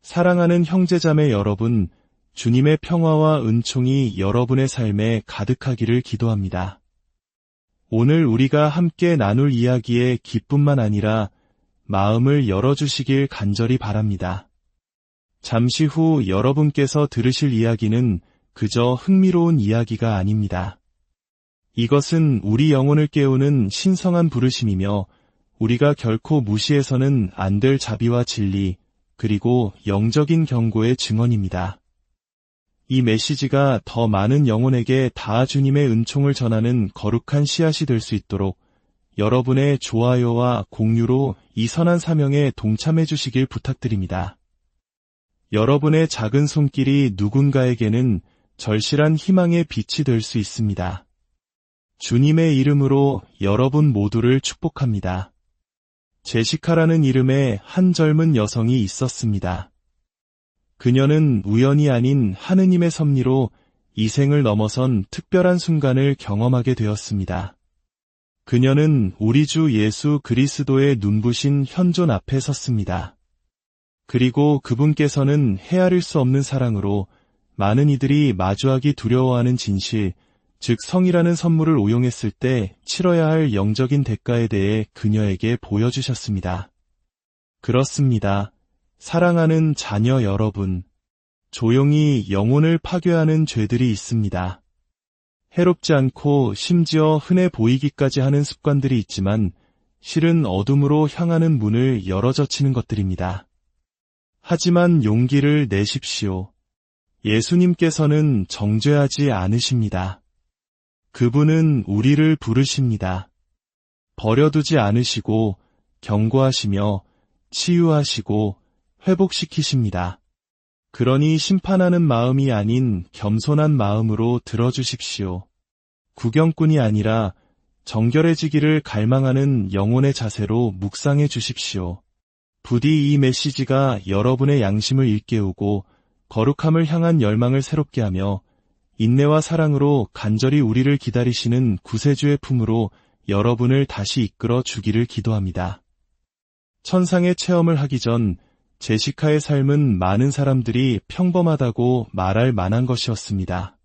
사랑하는 형제자매 여러분, 주님의 평화와 은총이 여러분의 삶에 가득하기를 기도합니다. 오늘 우리가 함께 나눌 이야기에 기쁨만 아니라 마음을 열어주시길 간절히 바랍니다. 잠시 후 여러분께서 들으실 이야기는 그저 흥미로운 이야기가 아닙니다. 이것은 우리 영혼을 깨우는 신성한 부르심이며 우리가 결코 무시해서는 안 될 자비와 진리, 그리고 영적인 경고의 증언입니다. 이 메시지가 더 많은 영혼에게 다 주님의 은총을 전하는 거룩한 씨앗이 될 수 있도록 여러분의 좋아요와 공유로 이 선한 사명에 동참해 주시길 부탁드립니다. 여러분의 작은 손길이 누군가에게는 절실한 희망의 빛이 될 수 있습니다. 주님의 이름으로 여러분 모두를 축복합니다. 제시카라는 이름의 한 젊은 여성이 있었습니다. 그녀는 우연이 아닌 하느님의 섭리로 이 생을 넘어선 특별한 순간을 경험하게 되었습니다. 그녀는 우리 주 예수 그리스도의 눈부신 현존 앞에 섰습니다. 그리고 그분께서는 헤아릴 수 없는 사랑으로 많은 이들이 마주하기 두려워하는 진실, 즉 성이라는 선물을 오용했을 때 치러야 할 영적인 대가에 대해 그녀에게 보여주셨습니다. 그렇습니다. 사랑하는 자녀 여러분, 조용히 영혼을 파괴하는 죄들이 있습니다. 해롭지 않고 심지어 흔해 보이기까지 하는 습관들이 있지만 실은 어둠으로 향하는 문을 열어젖히는 것들입니다. 하지만 용기를 내십시오. 예수님께서는 정죄하지 않으십니다. 그분은 우리를 부르십니다. 버려두지 않으시고 경고하시며 치유하시고 회복시키십니다. 그러니 심판하는 마음이 아닌 겸손한 마음으로 들어주십시오. 구경꾼이 아니라 정결해지기를 갈망하는 영혼의 자세로 묵상해 주십시오. 부디 이 메시지가 여러분의 양심을 일깨우고 거룩함을 향한 열망을 새롭게 하며 인내와 사랑으로 간절히 우리를 기다리시는 구세주의 품으로 여러분을 다시 이끌어 주기를 기도합니다. 천상의 체험을 하기 전 제시카의 삶은 많은 사람들이 평범하다고 말할 만한 것이었습니다.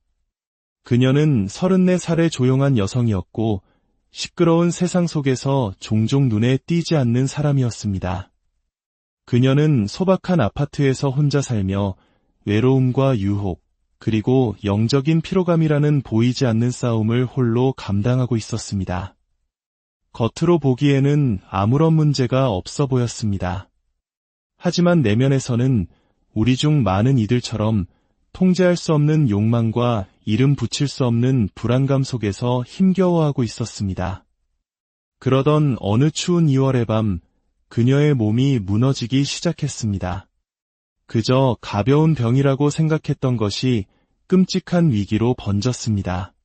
그녀는 34살의 조용한 여성이었고 시끄러운 세상 속에서 종종 눈에 띄지 않는 사람이었습니다. 그녀는 소박한 아파트에서 혼자 살며 외로움과 유혹, 그리고 영적인 피로감이라는 보이지 않는 싸움을 홀로 감당하고 있었습니다. 겉으로 보기에는 아무런 문제가 없어 보였습니다. 하지만 내면에서는 우리 중 많은 이들처럼 통제할 수 없는 욕망과 이름 붙일 수 없는 불안감 속에서 힘겨워하고 있었습니다. 그러던 어느 추운 2월의 밤, 그녀의 몸이 무너지기 시작했습니다. 그저 가벼운 병이라고 생각했던 것이 끔찍한 위기로 번졌습니다.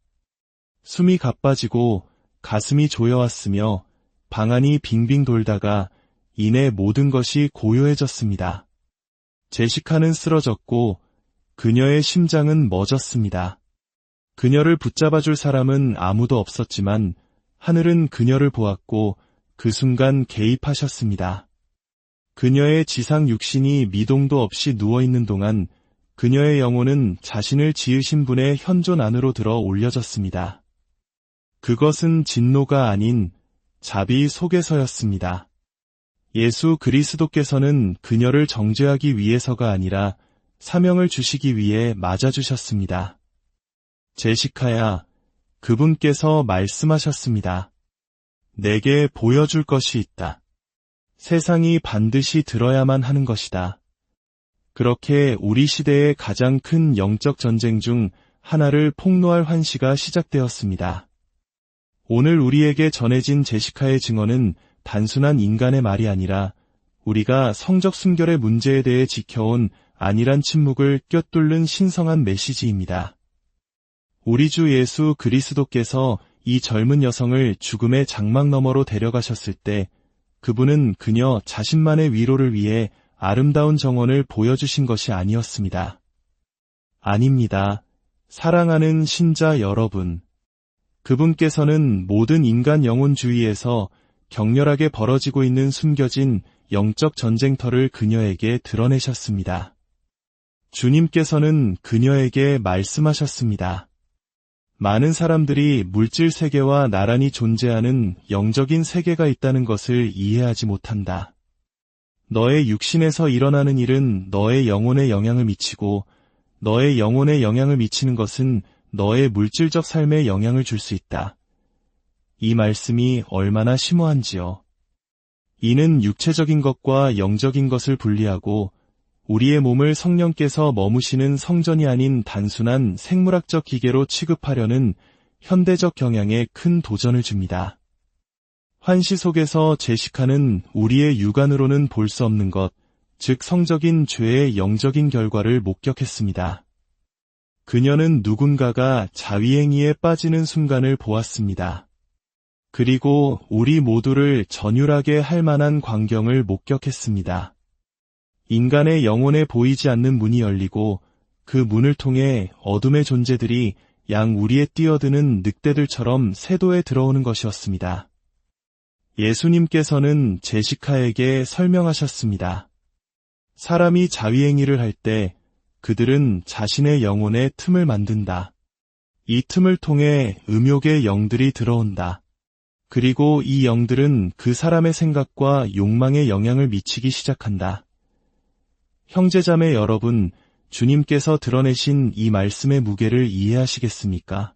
숨이 가빠지고 가슴이 조여왔으며 방안이 빙빙 돌다가 이내 모든 것이 고요해졌습니다. 제시카는 쓰러졌고 그녀의 심장은 멎었습니다. 그녀를 붙잡아줄 사람은 아무도 없었지만 하늘은 그녀를 보았고 그 순간 개입하셨습니다. 그녀의 지상 육신이 미동도 없이 누워있는 동안 그녀의 영혼은 자신을 지으신 분의 현존 안으로 들어 올려졌습니다. 그것은 진노가 아닌 자비 속에서였습니다. 예수 그리스도께서는 그녀를 정죄하기 위해서가 아니라 사명을 주시기 위해 맞아주셨습니다. 제시카야, 그분께서 말씀하셨습니다. 내게 보여줄 것이 있다. 세상이 반드시 들어야만 하는 것이다. 그렇게 우리 시대의 가장 큰 영적 전쟁 중 하나를 폭로할 환시가 시작되었습니다. 오늘 우리에게 전해진 제시카의 증언은 단순한 인간의 말이 아니라 우리가 성적 순결의 문제에 대해 지켜온 안일한 침묵을 꿰뚫는 신성한 메시지입니다. 우리 주 예수 그리스도께서 이 젊은 여성을 죽음의 장막 너머로 데려가셨을 때 그분은 그녀 자신만의 위로를 위해 아름다운 정원을 보여주신 것이 아니었습니다. 아닙니다. 사랑하는 신자 여러분. 그분께서는 모든 인간 영혼 주위에서 격렬하게 벌어지고 있는 숨겨진 영적 전쟁터를 그녀에게 드러내셨습니다. 주님께서는 그녀에게 말씀하셨습니다. 많은 사람들이 물질 세계와 나란히 존재하는 영적인 세계가 있다는 것을 이해하지 못한다. 너의 육신에서 일어나는 일은 너의 영혼에 영향을 미치고 너의 영혼에 영향을 미치는 것은 너의 물질적 삶에 영향을 줄 수 있다. 이 말씀이 얼마나 심오한지요. 이는 육체적인 것과 영적인 것을 분리하고 우리의 몸을 성령께서 머무시는 성전이 아닌 단순한 생물학적 기계로 취급하려는 현대적 경향에 큰 도전을 줍니다. 환시 속에서 제시카는 우리의 육안으로는 볼 수 없는 것, 즉 성적인 죄의 영적인 결과를 목격했습니다. 그녀는 누군가가 자위행위에 빠지는 순간을 보았습니다. 그리고 우리 모두를 전율하게 할 만한 광경을 목격했습니다. 인간의 영혼에 보이지 않는 문이 열리고 그 문을 통해 어둠의 존재들이 양 우리에 뛰어드는 늑대들처럼 세도에 들어오는 것이었습니다. 예수님께서는 제시카에게 설명하셨습니다. 사람이 자위행위를 할 때 그들은 자신의 영혼에 틈을 만든다. 이 틈을 통해 음욕의 영들이 들어온다. 그리고 이 영들은 그 사람의 생각과 욕망에 영향을 미치기 시작한다. 형제자매 여러분, 주님께서 드러내신 이 말씀의 무게를 이해하시겠습니까?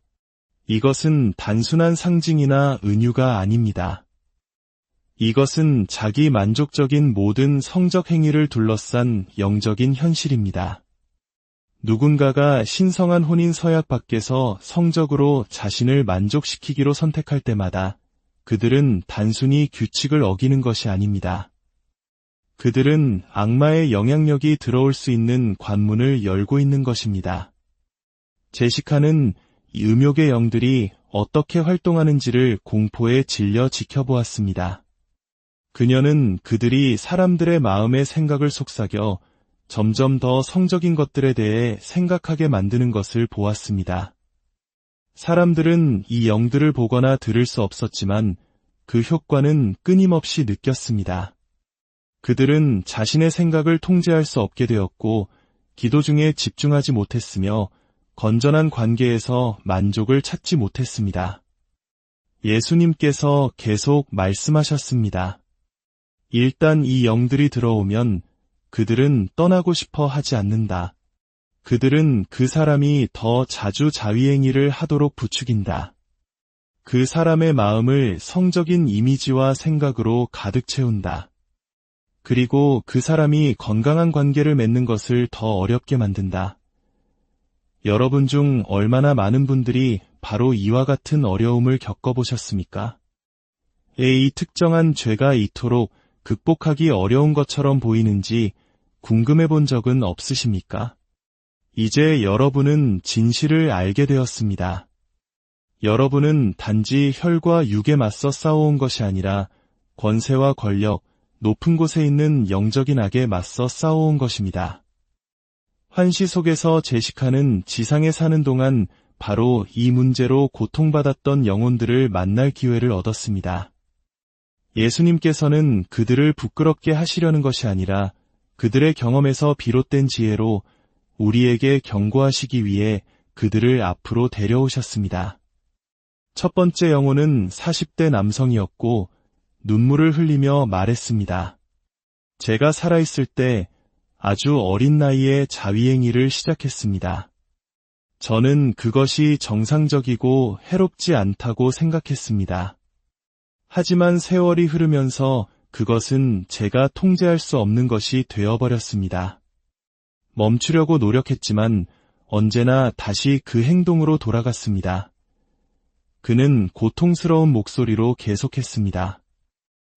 이것은 단순한 상징이나 은유가 아닙니다. 이것은 자기 만족적인 모든 성적 행위를 둘러싼 영적인 현실입니다. 누군가가 신성한 혼인 서약 밖에서 성적으로 자신을 만족시키기로 선택할 때마다 그들은 단순히 규칙을 어기는 것이 아닙니다. 그들은 악마의 영향력이 들어올 수 있는 관문을 열고 있는 것입니다. 제시카는 이 음욕의 영들이 어떻게 활동하는지를 공포에 질려 지켜보았습니다. 그녀는 그들이 사람들의 마음의 생각을 속삭여 점점 더 성적인 것들에 대해 생각하게 만드는 것을 보았습니다. 사람들은 이 영들을 보거나 들을 수 없었지만 그 효과는 끊임없이 느꼈습니다. 그들은 자신의 생각을 통제할 수 없게 되었고 기도 중에 집중하지 못했으며 건전한 관계에서 만족을 찾지 못했습니다. 예수님께서 계속 말씀하셨습니다. 일단 이 영들이 들어오면 그들은 떠나고 싶어 하지 않는다. 그들은 그 사람이 더 자주 자위행위를 하도록 부추긴다. 그 사람의 마음을 성적인 이미지와 생각으로 가득 채운다. 그리고 그 사람이 건강한 관계를 맺는 것을 더 어렵게 만든다. 여러분 중 얼마나 많은 분들이 바로 이와 같은 어려움을 겪어보셨습니까? 이 특정한 죄가 이토록 극복하기 어려운 것처럼 보이는지 궁금해 본 적은 없으십니까? 이제 여러분은 진실을 알게 되었습니다. 여러분은 단지 혈과 육에 맞서 싸워온 것이 아니라 권세와 권력, 높은 곳에 있는 영적인 악에 맞서 싸워온 것입니다. 환시 속에서 제시카는 지상에 사는 동안 바로 이 문제로 고통받았던 영혼들을 만날 기회를 얻었습니다. 예수님께서는 그들을 부끄럽게 하시려는 것이 아니라 그들의 경험에서 비롯된 지혜로 우리에게 경고하시기 위해 그들을 앞으로 데려오셨습니다. 첫 번째 영혼은 40대 남성이었고 눈물을 흘리며 말했습니다. 제가 살아있을 때 아주 어린 나이에 자위행위를 시작했습니다. 저는 그것이 정상적이고 해롭지 않다고 생각했습니다. 하지만 세월이 흐르면서 그것은 제가 통제할 수 없는 것이 되어버렸습니다. 멈추려고 노력했지만 언제나 다시 그 행동으로 돌아갔습니다. 그는 고통스러운 목소리로 계속했습니다.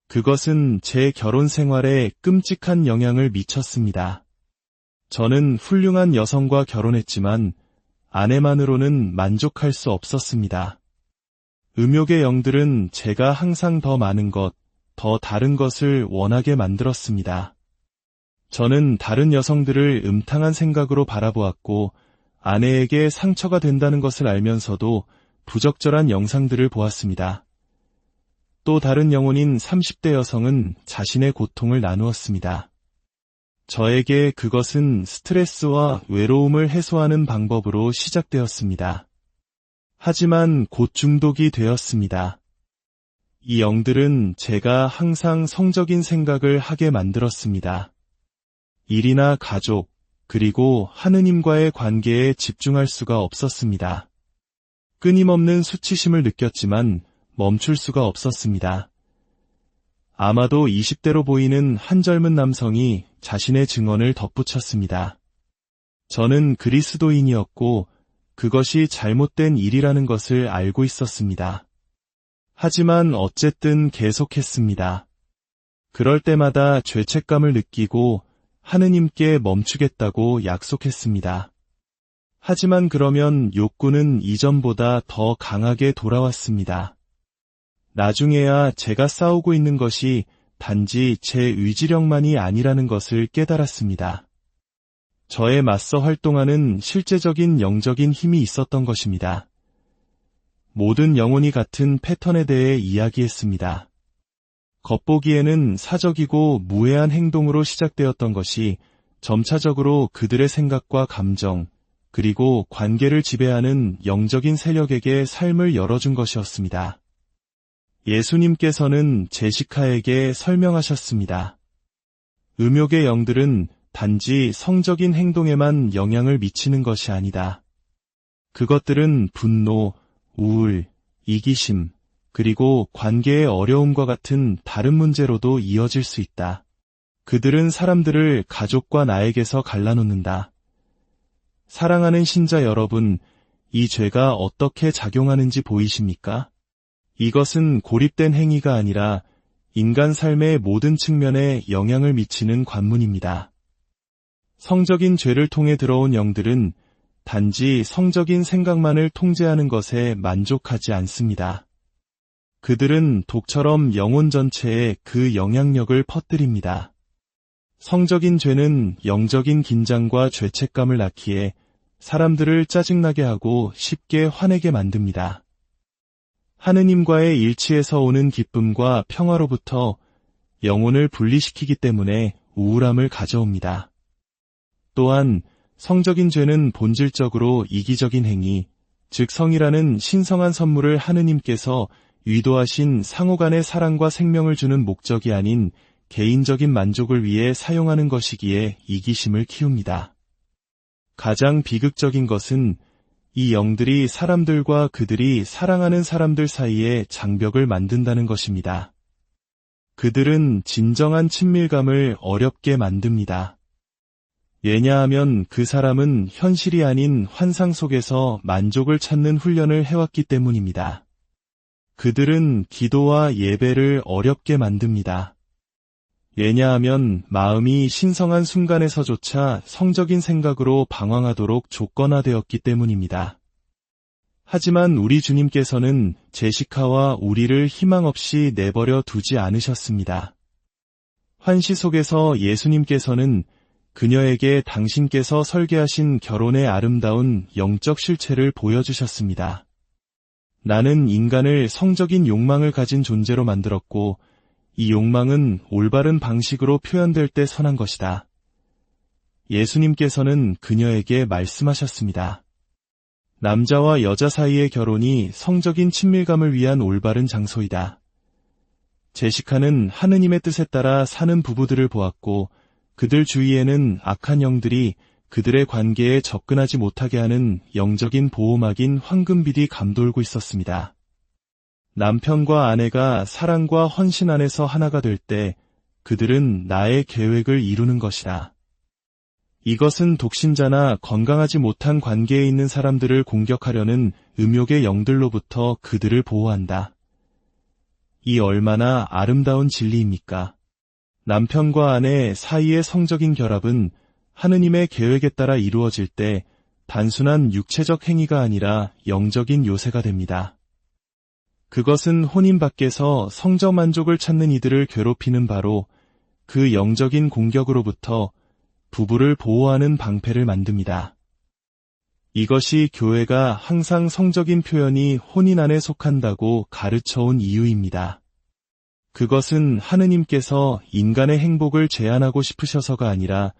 그것은 제 결혼 생활에 끔찍한 영향을 미쳤습니다. 저는 훌륭한 여성과 결혼했지만 아내만으로는 만족할 수 없었습니다. 음욕의 영들은 제가 항상 더 많은 것, 더 다른 것을 원하게 만들었습니다. 저는 다른 여성들을 음탕한 생각으로 바라보았고 아내에게 상처가 된다는 것을 알면서도 부적절한 영상들을 보았습니다. 또 다른 영혼인 30대 여성은 자신의 고통을 나누었습니다. 저에게 그것은 스트레스와 외로움을 해소하는 방법으로 시작되었습니다. 하지만 곧 중독이 되었습니다. 이 영들은 제가 항상 성적인 생각을 하게 만들었습니다. 일이나 가족, 그리고 하느님과의 관계에 집중할 수가 없었습니다. 끊임없는 수치심을 느꼈지만 멈출 수가 없었습니다. 아마도 20대로 보이는 한 젊은 남성이 자신의 증언을 덧붙였습니다. 저는 그리스도인이었고 그것이 잘못된 일이라는 것을 알고 있었습니다. 하지만 어쨌든 계속했습니다. 그럴 때마다 죄책감을 느끼고 하느님께 멈추겠다고 약속했습니다. 하지만 그러면 욕구는 이전보다 더 강하게 돌아왔습니다. 나중에야 제가 싸우고 있는 것이 단지 제 의지력만이 아니라는 것을 깨달았습니다. 저에 맞서 활동하는 실제적인 영적인 힘이 있었던 것입니다. 모든 영혼이 같은 패턴에 대해 이야기했습니다. 겉보기에는 사적이고 무해한 행동으로 시작되었던 것이 점차적으로 그들의 생각과 감정, 그리고 관계를 지배하는 영적인 세력에게 삶을 열어준 것이었습니다. 예수님께서는 제시카에게 설명하셨습니다. 음욕의 영들은 단지 성적인 행동에만 영향을 미치는 것이 아니다. 그것들은 분노, 우울, 이기심, 그리고 관계의 어려움과 같은 다른 문제로도 이어질 수 있다. 그들은 사람들을 가족과 나에게서 갈라놓는다. 사랑하는 신자 여러분, 이 죄가 어떻게 작용하는지 보이십니까? 이것은 고립된 행위가 아니라 인간 삶의 모든 측면에 영향을 미치는 관문입니다. 성적인 죄를 통해 들어온 영들은 단지 성적인 생각만을 통제하는 것에 만족하지 않습니다. 그들은 독처럼 영혼 전체에 그 영향력을 퍼뜨립니다. 성적인 죄는 영적인 긴장과 죄책감을 낳기에 사람들을 짜증나게 하고 쉽게 화내게 만듭니다. 하느님과의 일치에서 오는 기쁨과 평화로부터 영혼을 분리시키기 때문에 우울함을 가져옵니다. 또한 성적인 죄는 본질적으로 이기적인 행위, 즉 성이라는 신성한 선물을 하느님께서 의도하신 상호간의 사랑과 생명을 주는 목적이 아닌 개인적인 만족을 위해 사용하는 것이기에 이기심을 키웁니다. 가장 비극적인 것은 이 영들이 사람들과 그들이 사랑하는 사람들 사이에 장벽을 만든다는 것입니다. 그들은 진정한 친밀감을 어렵게 만듭니다. 왜냐하면 그 사람은 현실이 아닌 환상 속에서 만족을 찾는 훈련을 해왔기 때문입니다. 그들은 기도와 예배를 어렵게 만듭니다. 왜냐하면 마음이 신성한 순간에서조차 성적인 생각으로 방황하도록 조건화되었기 때문입니다. 하지만 우리 주님께서는 제시카와 우리를 희망 없이 내버려 두지 않으셨습니다. 환시 속에서 예수님께서는 그녀에게 당신께서 설계하신 결혼의 아름다운 영적 실체를 보여주셨습니다. 나는 인간을 성적인 욕망을 가진 존재로 만들었고 이 욕망은 올바른 방식으로 표현될 때 선한 것이다. 예수님께서는 그녀에게 말씀하셨습니다. 남자와 여자 사이의 결혼이 성적인 친밀감을 위한 올바른 장소이다. 제시카는 하느님의 뜻에 따라 사는 부부들을 보았고 그들 주위에는 악한 영들이 그들의 관계에 접근하지 못하게 하는 영적인 보호막인 황금빛이 감돌고 있었습니다. 남편과 아내가 사랑과 헌신 안에서 하나가 될 때 그들은 나의 계획을 이루는 것이다. 이것은 독신자나 건강하지 못한 관계에 있는 사람들을 공격하려는 음욕의 영들로부터 그들을 보호한다. 이 얼마나 아름다운 진리입니까? 남편과 아내 사이의 성적인 결합은 하느님의 계획에 따라 이루어질 때 단순한 육체적 행위가 아니라 영적인 요새가 됩니다. 그것은 혼인 밖에서 성적 만족을 찾는 이들을 괴롭히는 바로 그 영적인 공격으로부터 부부를 보호하는 방패를 만듭니다. 이것이 교회가 항상 성적인 표현이 혼인 안에 속한다고 가르쳐온 이유입니다. 그것은 하느님께서 인간의 행복을 제한하고 싶으셔서가 아니라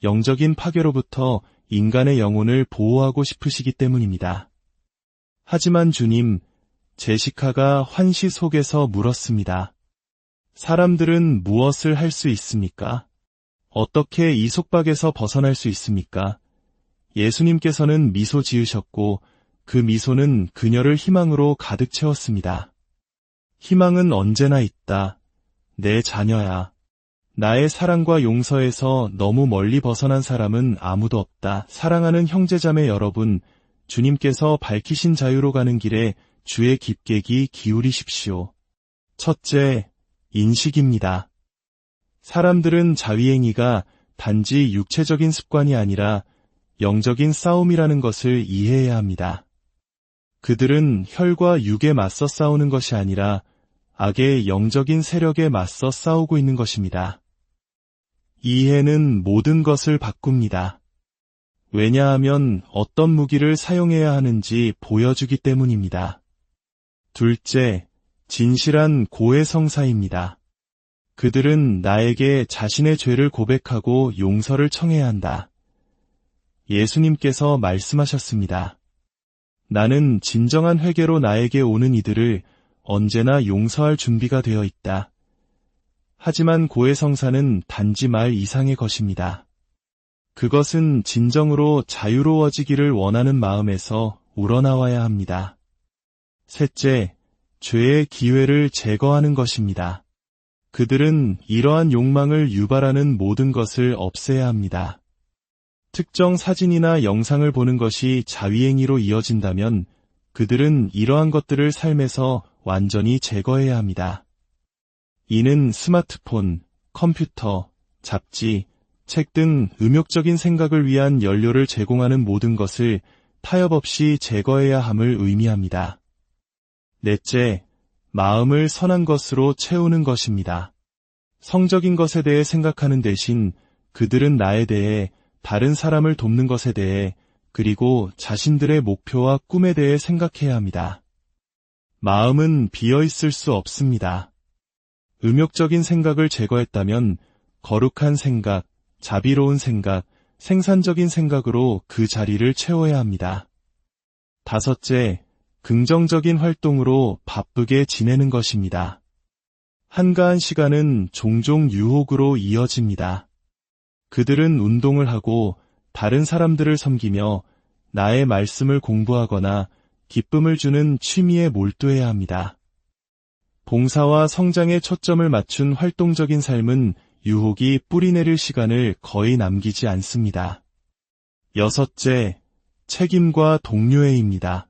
영적인 파괴로부터 인간의 영혼을 보호하고 싶으시기 때문입니다. 하지만 주님, 제시카가 환시 속에서 물었습니다. 사람들은 무엇을 할 수 있습니까? 어떻게 이 속박에서 벗어날 수 있습니까? 예수님께서는 미소 지으셨고 그 미소는 그녀를 희망으로 가득 채웠습니다. 희망은 언제나 있다. 내 자녀야. 나의 사랑과 용서에서 너무 멀리 벗어난 사람은 아무도 없다. 사랑하는 형제자매 여러분, 주님께서 밝히신 자유로 가는 길에 주의 깃객이 기울이십시오. 첫째, 인식입니다. 사람들은 자위행위가 단지 육체적인 습관이 아니라 영적인 싸움이라는 것을 이해해야 합니다. 그들은 혈과 육에 맞서 싸우는 것이 아니라 악의 영적인 세력에 맞서 싸우고 있는 것입니다. 이해는 모든 것을 바꿉니다. 왜냐하면 어떤 무기를 사용해야 하는지 보여주기 때문입니다. 둘째, 진실한 고해성사입니다. 그들은 나에게 자신의 죄를 고백하고 용서를 청해야 한다. 예수님께서 말씀하셨습니다. 나는 진정한 회개로 나에게 오는 이들을 언제나 용서할 준비가 되어 있다. 하지만 고해성사는 단지 말 이상의 것입니다. 그것은 진정으로 자유로워지기를 원하는 마음에서 우러나와야 합니다. 셋째, 죄의 기회를 제거하는 것입니다. 그들은 이러한 욕망을 유발하는 모든 것을 없애야 합니다. 특정 사진이나 영상을 보는 것이 자위행위로 이어진다면 그들은 이러한 것들을 삶에서 완전히 제거해야 합니다. 이는 스마트폰, 컴퓨터, 잡지, 책 등 음욕적인 생각을 위한 연료를 제공하는 모든 것을 타협 없이 제거해야 함을 의미합니다. 넷째, 마음을 선한 것으로 채우는 것입니다. 성적인 것에 대해 생각하는 대신 그들은 나에 대해, 다른 사람을 돕는 것에 대해, 그리고 자신들의 목표와 꿈에 대해 생각해야 합니다. 마음은 비어있을 수 없습니다. 음욕적인 생각을 제거했다면 거룩한 생각, 자비로운 생각, 생산적인 생각으로 그 자리를 채워야 합니다. 다섯째, 긍정적인 활동으로 바쁘게 지내는 것입니다. 한가한 시간은 종종 유혹으로 이어집니다. 그들은 운동을 하고 다른 사람들을 섬기며 나의 말씀을 공부하거나 기쁨을 주는 취미에 몰두해야 합니다. 봉사와 성장에 초점을 맞춘 활동적인 삶은 유혹이 뿌리내릴 시간을 거의 남기지 않습니다. 여섯째, 책임과 동료애입니다.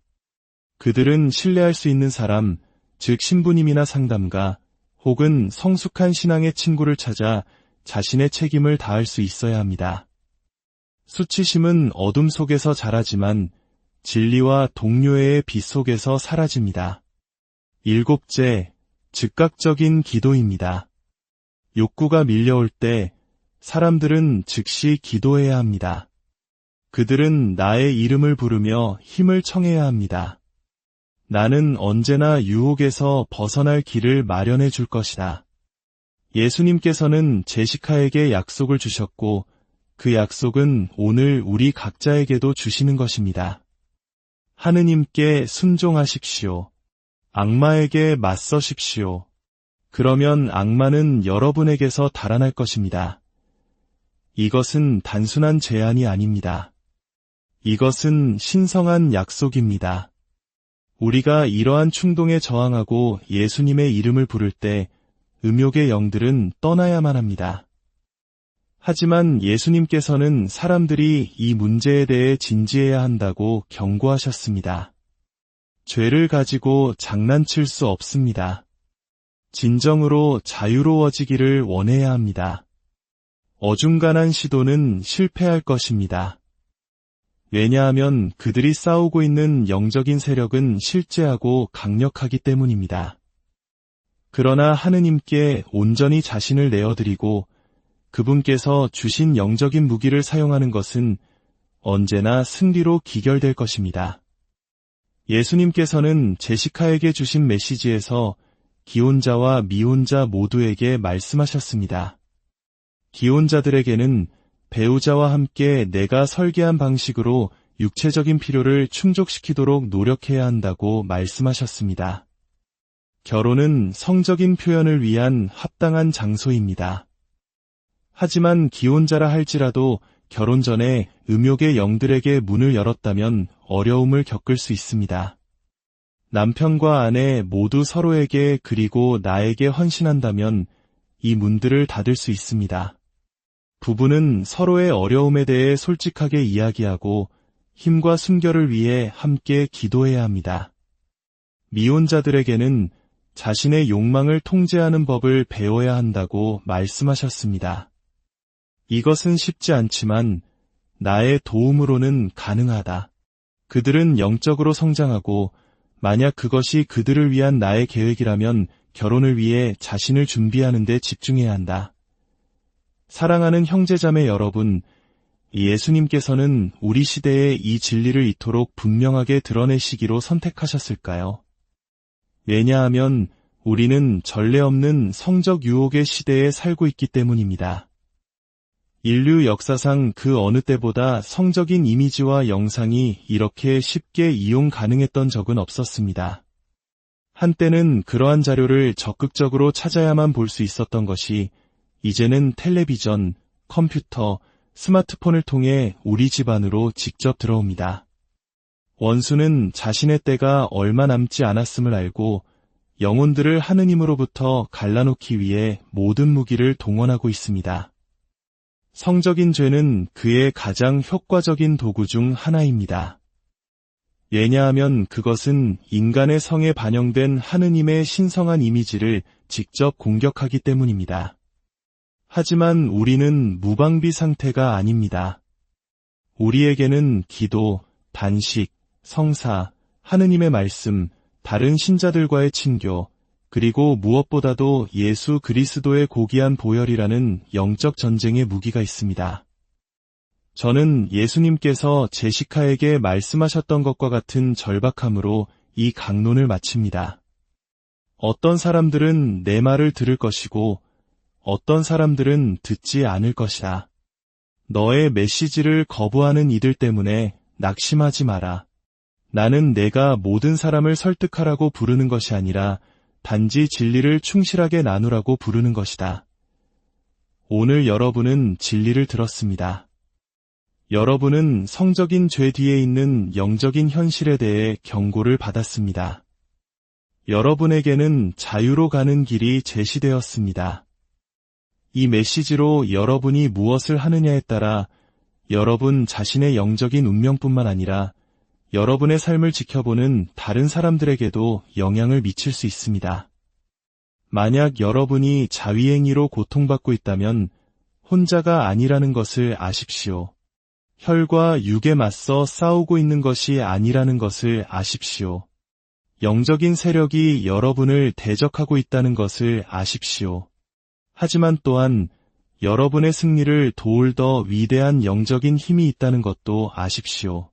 그들은 신뢰할 수 있는 사람, 즉 신부님이나 상담가, 혹은 성숙한 신앙의 친구를 찾아 자신의 책임을 다할 수 있어야 합니다. 수치심은 어둠 속에서 자라지만 진리와 동료애의 빛 속에서 사라집니다. 일곱째, 즉각적인 기도입니다. 욕구가 밀려올 때 사람들은 즉시 기도해야 합니다. 그들은 나의 이름을 부르며 힘을 청해야 합니다. 나는 언제나 유혹에서 벗어날 길을 마련해 줄 것이다. 예수님께서는 제시카에게 약속을 주셨고 그 약속은 오늘 우리 각자에게도 주시는 것입니다. 하느님께 순종하십시오. 악마에게 맞서십시오. 그러면 악마는 여러분에게서 달아날 것입니다. 이것은 단순한 제안이 아닙니다. 이것은 신성한 약속입니다. 우리가 이러한 충동에 저항하고 예수님의 이름을 부를 때 음욕의 영들은 떠나야만 합니다. 하지만 예수님께서는 사람들이 이 문제에 대해 진지해야 한다고 경고하셨습니다. 죄를 가지고 장난칠 수 없습니다. 진정으로 자유로워지기를 원해야 합니다. 어중간한 시도는 실패할 것입니다. 왜냐하면 그들이 싸우고 있는 영적인 세력은 실제하고 강력하기 때문입니다. 그러나 하느님께 온전히 자신을 내어드리고 그분께서 주신 영적인 무기를 사용하는 것은 언제나 승리로 기결될 것입니다. 예수님께서는 제시카에게 주신 메시지에서 기혼자와 미혼자 모두에게 말씀하셨습니다. 기혼자들에게는 배우자와 함께 내가 설계한 방식으로 육체적인 필요를 충족시키도록 노력해야 한다고 말씀하셨습니다. 결혼은 성적인 표현을 위한 합당한 장소입니다. 하지만 기혼자라 할지라도 결혼 전에 음욕의 영들에게 문을 열었다면 어려움을 겪을 수 있습니다. 남편과 아내 모두 서로에게 그리고 나에게 헌신한다면 이 문들을 닫을 수 있습니다. 부부는 서로의 어려움에 대해 솔직하게 이야기하고 힘과 순결을 위해 함께 기도해야 합니다. 미혼자들에게는 자신의 욕망을 통제하는 법을 배워야 한다고 말씀하셨습니다. 이것은 쉽지 않지만 나의 도움으로는 가능하다. 그들은 영적으로 성장하고 만약 그것이 그들을 위한 나의 계획이라면 결혼을 위해 자신을 준비하는 데 집중해야 한다. 사랑하는 형제자매 여러분, 예수님께서는 우리 시대에 이 진리를 이토록 분명하게 드러내시기로 선택하셨을까요? 왜냐하면 우리는 전례 없는 성적 유혹의 시대에 살고 있기 때문입니다. 인류 역사상 그 어느 때보다 성적인 이미지와 영상이 이렇게 쉽게 이용 가능했던 적은 없었습니다. 한때는 그러한 자료를 적극적으로 찾아야만 볼 수 있었던 것이 이제는 텔레비전, 컴퓨터, 스마트폰을 통해 우리 집 안으로 직접 들어옵니다. 원수는 자신의 때가 얼마 남지 않았음을 알고 영혼들을 하느님으로부터 갈라놓기 위해 모든 무기를 동원하고 있습니다. 성적인 죄는 그의 가장 효과적인 도구 중 하나입니다. 왜냐하면 그것은 인간의 성에 반영된 하느님의 신성한 이미지를 직접 공격하기 때문입니다. 하지만 우리는 무방비 상태가 아닙니다. 우리에게는 기도, 단식, 성사, 하느님의 말씀, 다른 신자들과의 친교, 그리고 무엇보다도 예수 그리스도의 고귀한 보혈이라는 영적 전쟁의 무기가 있습니다. 저는 예수님께서 제시카에게 말씀하셨던 것과 같은 절박함으로 이 강론을 마칩니다. 어떤 사람들은 내 말을 들을 것이고 어떤 사람들은 듣지 않을 것이다. 너의 메시지를 거부하는 이들 때문에 낙심하지 마라. 나는 내가 모든 사람을 설득하라고 부르는 것이 아니라 단지 진리를 충실하게 나누라고 부르는 것이다. 오늘 여러분은 진리를 들었습니다. 여러분은 성적인 죄 뒤에 있는 영적인 현실에 대해 경고를 받았습니다. 여러분에게는 자유로 가는 길이 제시되었습니다. 이 메시지로 여러분이 무엇을 하느냐에 따라 여러분 자신의 영적인 운명뿐만 아니라 여러분의 삶을 지켜보는 다른 사람들에게도 영향을 미칠 수 있습니다. 만약 여러분이 자위행위로 고통받고 있다면 혼자가 아니라는 것을 아십시오. 혈과 육에 맞서 싸우고 있는 것이 아니라는 것을 아십시오. 영적인 세력이 여러분을 대적하고 있다는 것을 아십시오. 하지만 또한 여러분의 승리를 도울 더 위대한 영적인 힘이 있다는 것도 아십시오.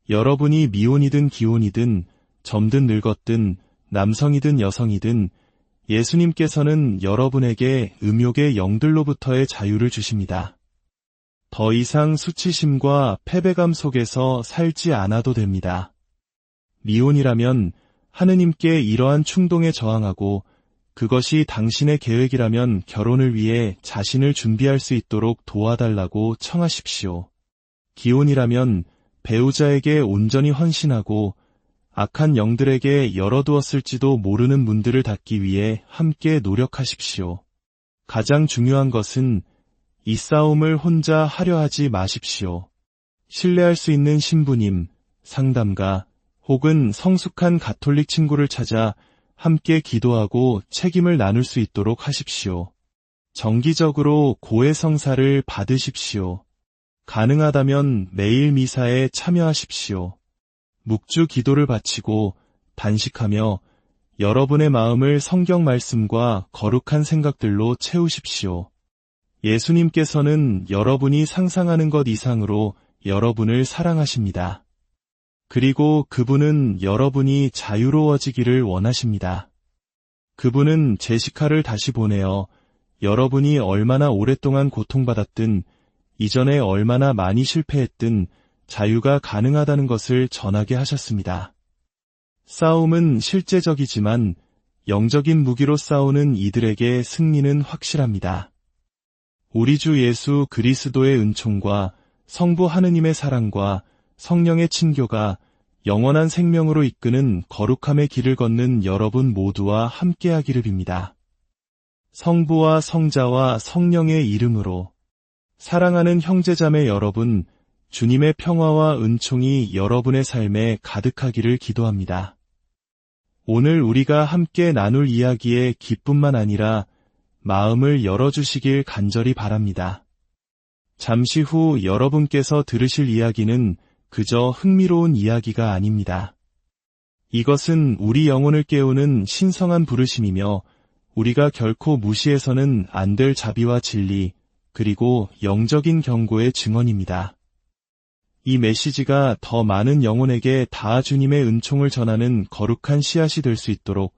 여러분이 미혼이든 기혼이든 젊든 늙었든 남성이든 여성이든 예수님께서는 여러분에게 음욕의 영들로부터의 자유를 주십니다. 더 이상 수치심과 패배감 속에서 살지 않아도 됩니다. 미혼이라면 하느님께 이러한 충동에 저항하고 그것이 당신의 계획이라면 결혼을 위해 자신을 준비할 수 있도록 도와달라고 청하십시오. 기혼이라면 배우자에게 온전히 헌신하고 악한 영들에게 열어두었을지도 모르는 문들을 닫기 위해 함께 노력하십시오. 가장 중요한 것은 이 싸움을 혼자 하려 하지 마십시오. 신뢰할 수 있는 신부님, 상담가 혹은 성숙한 가톨릭 친구를 찾아 함께 기도하고 책임을 나눌 수 있도록 하십시오. 정기적으로 고해 성사를 받으십시오. 가능하다면 매일 미사에 참여하십시오. 묵주 기도를 바치고 단식하며 여러분의 마음을 성경 말씀과 거룩한 생각들로 채우십시오. 예수님께서는 여러분이 상상하는 것 이상으로 여러분을 사랑하십니다. 그리고 그분은 여러분이 자유로워지기를 원하십니다. 그분은 제시카를 다시 보내어 여러분이 얼마나 오랫동안 고통받았든 이전에 얼마나 많이 실패했든 자유가 가능하다는 것을 전하게 하셨습니다. 싸움은 실제적이지만 영적인 무기로 싸우는 이들에게 승리는 확실합니다. 우리 주 예수 그리스도의 은총과 성부 하느님의 사랑과 성령의 친교가 영원한 생명으로 이끄는 거룩함의 길을 걷는 여러분 모두와 함께하기를 빕니다. 성부와 성자와 성령의 이름으로 사랑하는 형제자매 여러분, 주님의 평화와 은총이 여러분의 삶에 가득하기를 기도합니다. 오늘 우리가 함께 나눌 이야기에 기쁨만 아니라 마음을 열어주시길 간절히 바랍니다. 잠시 후 여러분께서 들으실 이야기는 그저 흥미로운 이야기가 아닙니다. 이것은 우리 영혼을 깨우는 신성한 부르심이며 우리가 결코 무시해서는 안 될 자비와 진리, 그리고 영적인 경고의 증언입니다. 이 메시지가 더 많은 영혼에게 다 주님의 은총을 전하는 거룩한 씨앗이 될 수 있도록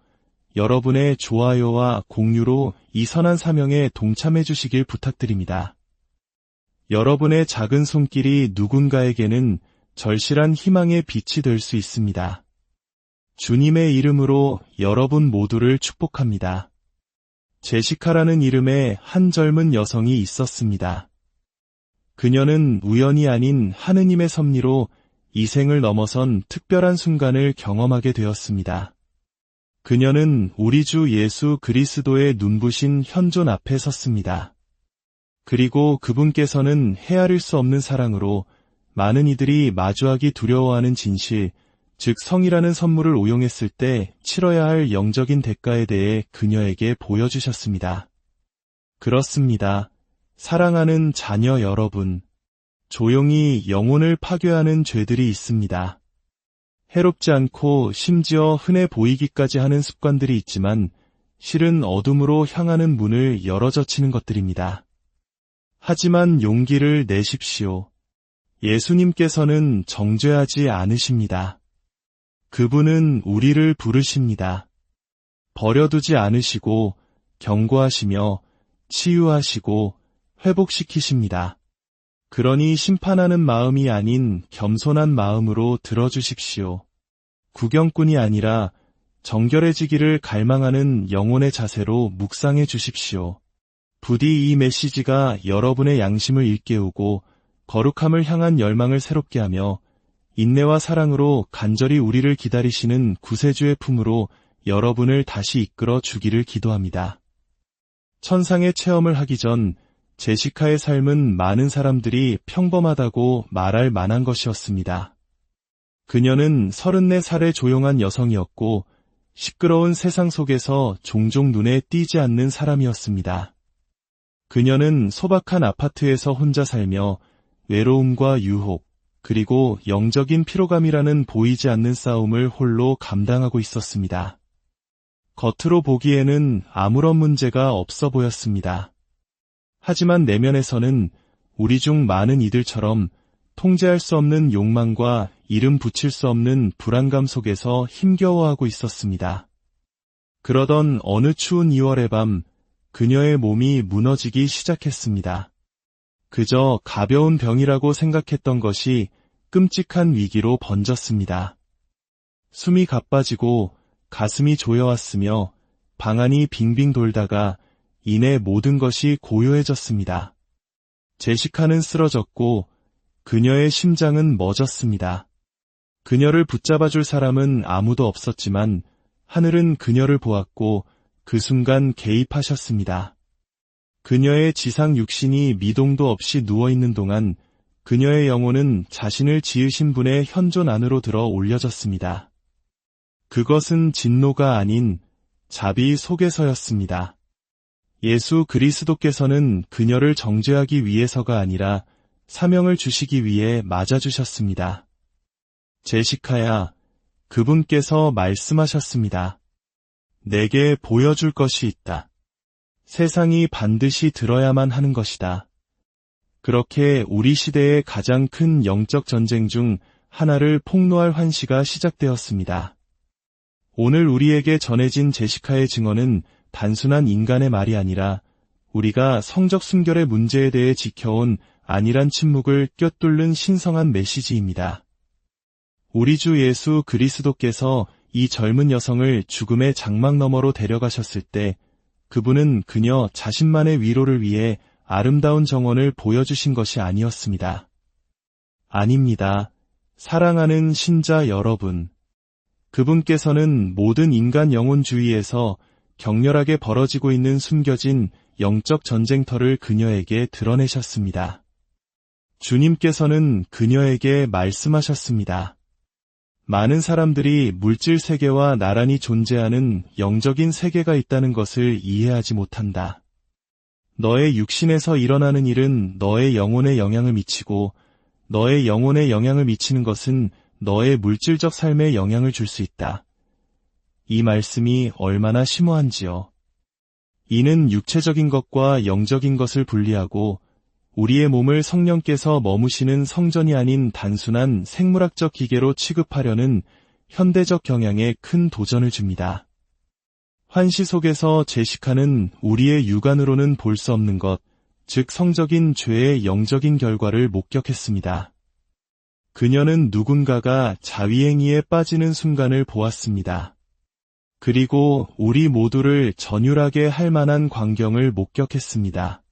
여러분의 좋아요와 공유로 이 선한 사명에 동참해 주시길 부탁드립니다. 여러분의 작은 손길이 누군가에게는 절실한 희망의 빛이 될 수 있습니다. 주님의 이름으로 여러분 모두를 축복합니다. 제시카라는 이름의 한 젊은 여성이 있었습니다. 그녀는 우연이 아닌 하느님의 섭리로 이 생을 넘어선 특별한 순간을 경험하게 되었습니다. 그녀는 우리 주 예수 그리스도의 눈부신 현존 앞에 섰습니다. 그리고 그분께서는 헤아릴 수 없는 사랑으로 많은 이들이 마주하기 두려워하는 진실, 즉 성이라는 선물을 오용했을 때 치러야 할 영적인 대가에 대해 그녀에게 보여주셨습니다. 그렇습니다. 사랑하는 자녀 여러분, 조용히 영혼을 파괴하는 죄들이 있습니다. 해롭지 않고 심지어 흔해 보이기까지 하는 습관들이 있지만 실은 어둠으로 향하는 문을 열어젖히는 것들입니다. 하지만 용기를 내십시오. 예수님께서는 정죄하지 않으십니다. 그분은 우리를 부르십니다. 버려두지 않으시고 경고하시며 치유하시고 회복시키십니다. 그러니 심판하는 마음이 아닌 겸손한 마음으로 들어주십시오. 구경꾼이 아니라 정결해지기를 갈망하는 영혼의 자세로 묵상해 주십시오. 부디 이 메시지가 여러분의 양심을 일깨우고 거룩함을 향한 열망을 새롭게 하며 인내와 사랑으로 간절히 우리를 기다리시는 구세주의 품으로 여러분을 다시 이끌어 주기를 기도합니다. 천상의 체험을 하기 전 제시카의 삶은 많은 사람들이 평범하다고 말할 만한 것이었습니다. 그녀는 34살의 조용한 여성이었고 시끄러운 세상 속에서 종종 눈에 띄지 않는 사람이었습니다. 그녀는 소박한 아파트에서 혼자 살며 외로움과 유혹, 그리고 영적인 피로감이라는 보이지 않는 싸움을 홀로 감당하고 있었습니다. 겉으로 보기에는 아무런 문제가 없어 보였습니다. 하지만 내면에서는 우리 중 많은 이들처럼 통제할 수 없는 욕망과 이름 붙일 수 없는 불안감 속에서 힘겨워하고 있었습니다. 그러던 어느 추운 2월의 밤, 그녀의 몸이 무너지기 시작했습니다. 그저 가벼운 병이라고 생각했던 것이 끔찍한 위기로 번졌습니다. 숨이 가빠지고 가슴이 조여왔으며 방안이 빙빙 돌다가 이내 모든 것이 고요해졌습니다. 제시카는 쓰러졌고 그녀의 심장은 멎었습니다. 그녀를 붙잡아줄 사람은 아무도 없었지만 하늘은 그녀를 보았고 그 순간 개입하셨습니다. 그녀의 지상 육신이 미동도 없이 누워있는 동안 그녀의 영혼은 자신을 지으신 분의 현존 안으로 들어 올려졌습니다. 그것은 진노가 아닌 자비 속에서였습니다. 예수 그리스도께서는 그녀를 정죄하기 위해서가 아니라 사명을 주시기 위해 맞아주셨습니다. 제시카야, 그분께서 말씀하셨습니다. 내게 보여줄 것이 있다. 세상이 반드시 들어야만 하는 것이다. 그렇게 우리 시대의 가장 큰 영적 전쟁 중 하나를 폭로할 환시가 시작되었습니다. 오늘 우리에게 전해진 제시카의 증언은 단순한 인간의 말이 아니라 우리가 성적 순결의 문제에 대해 지켜온 안일한 침묵을 꿰뚫는 신성한 메시지입니다. 우리 주 예수 그리스도께서 이 젊은 여성을 죽음의 장막 너머로 데려가셨을 때 그분은 그녀 자신만의 위로를 위해 아름다운 정원을 보여주신 것이 아니었습니다. 아닙니다. 사랑하는 신자 여러분. 그분께서는 모든 인간 영혼 주위에서 격렬하게 벌어지고 있는 숨겨진 영적 전쟁터를 그녀에게 드러내셨습니다. 주님께서는 그녀에게 말씀하셨습니다. 많은 사람들이 물질 세계와 나란히 존재하는 영적인 세계가 있다는 것을 이해하지 못한다. 너의 육신에서 일어나는 일은 너의 영혼에 영향을 미치고 너의 영혼에 영향을 미치는 것은 너의 물질적 삶에 영향을 줄 수 있다. 이 말씀이 얼마나 심오한지요. 이는 육체적인 것과 영적인 것을 분리하고 우리의 몸을 성령께서 머무시는 성전이 아닌 단순한 생물학적 기계로 취급하려는 현대적 경향에 큰 도전을 줍니다. 환시 속에서 제시카는 우리의 육안으로는 볼 수 없는 것, 즉 성적인 죄의 영적인 결과를 목격했습니다. 그녀는 누군가가 자위행위에 빠지는 순간을 보았습니다. 그리고 우리 모두를 전율하게 할 만한 광경을 목격했습니다.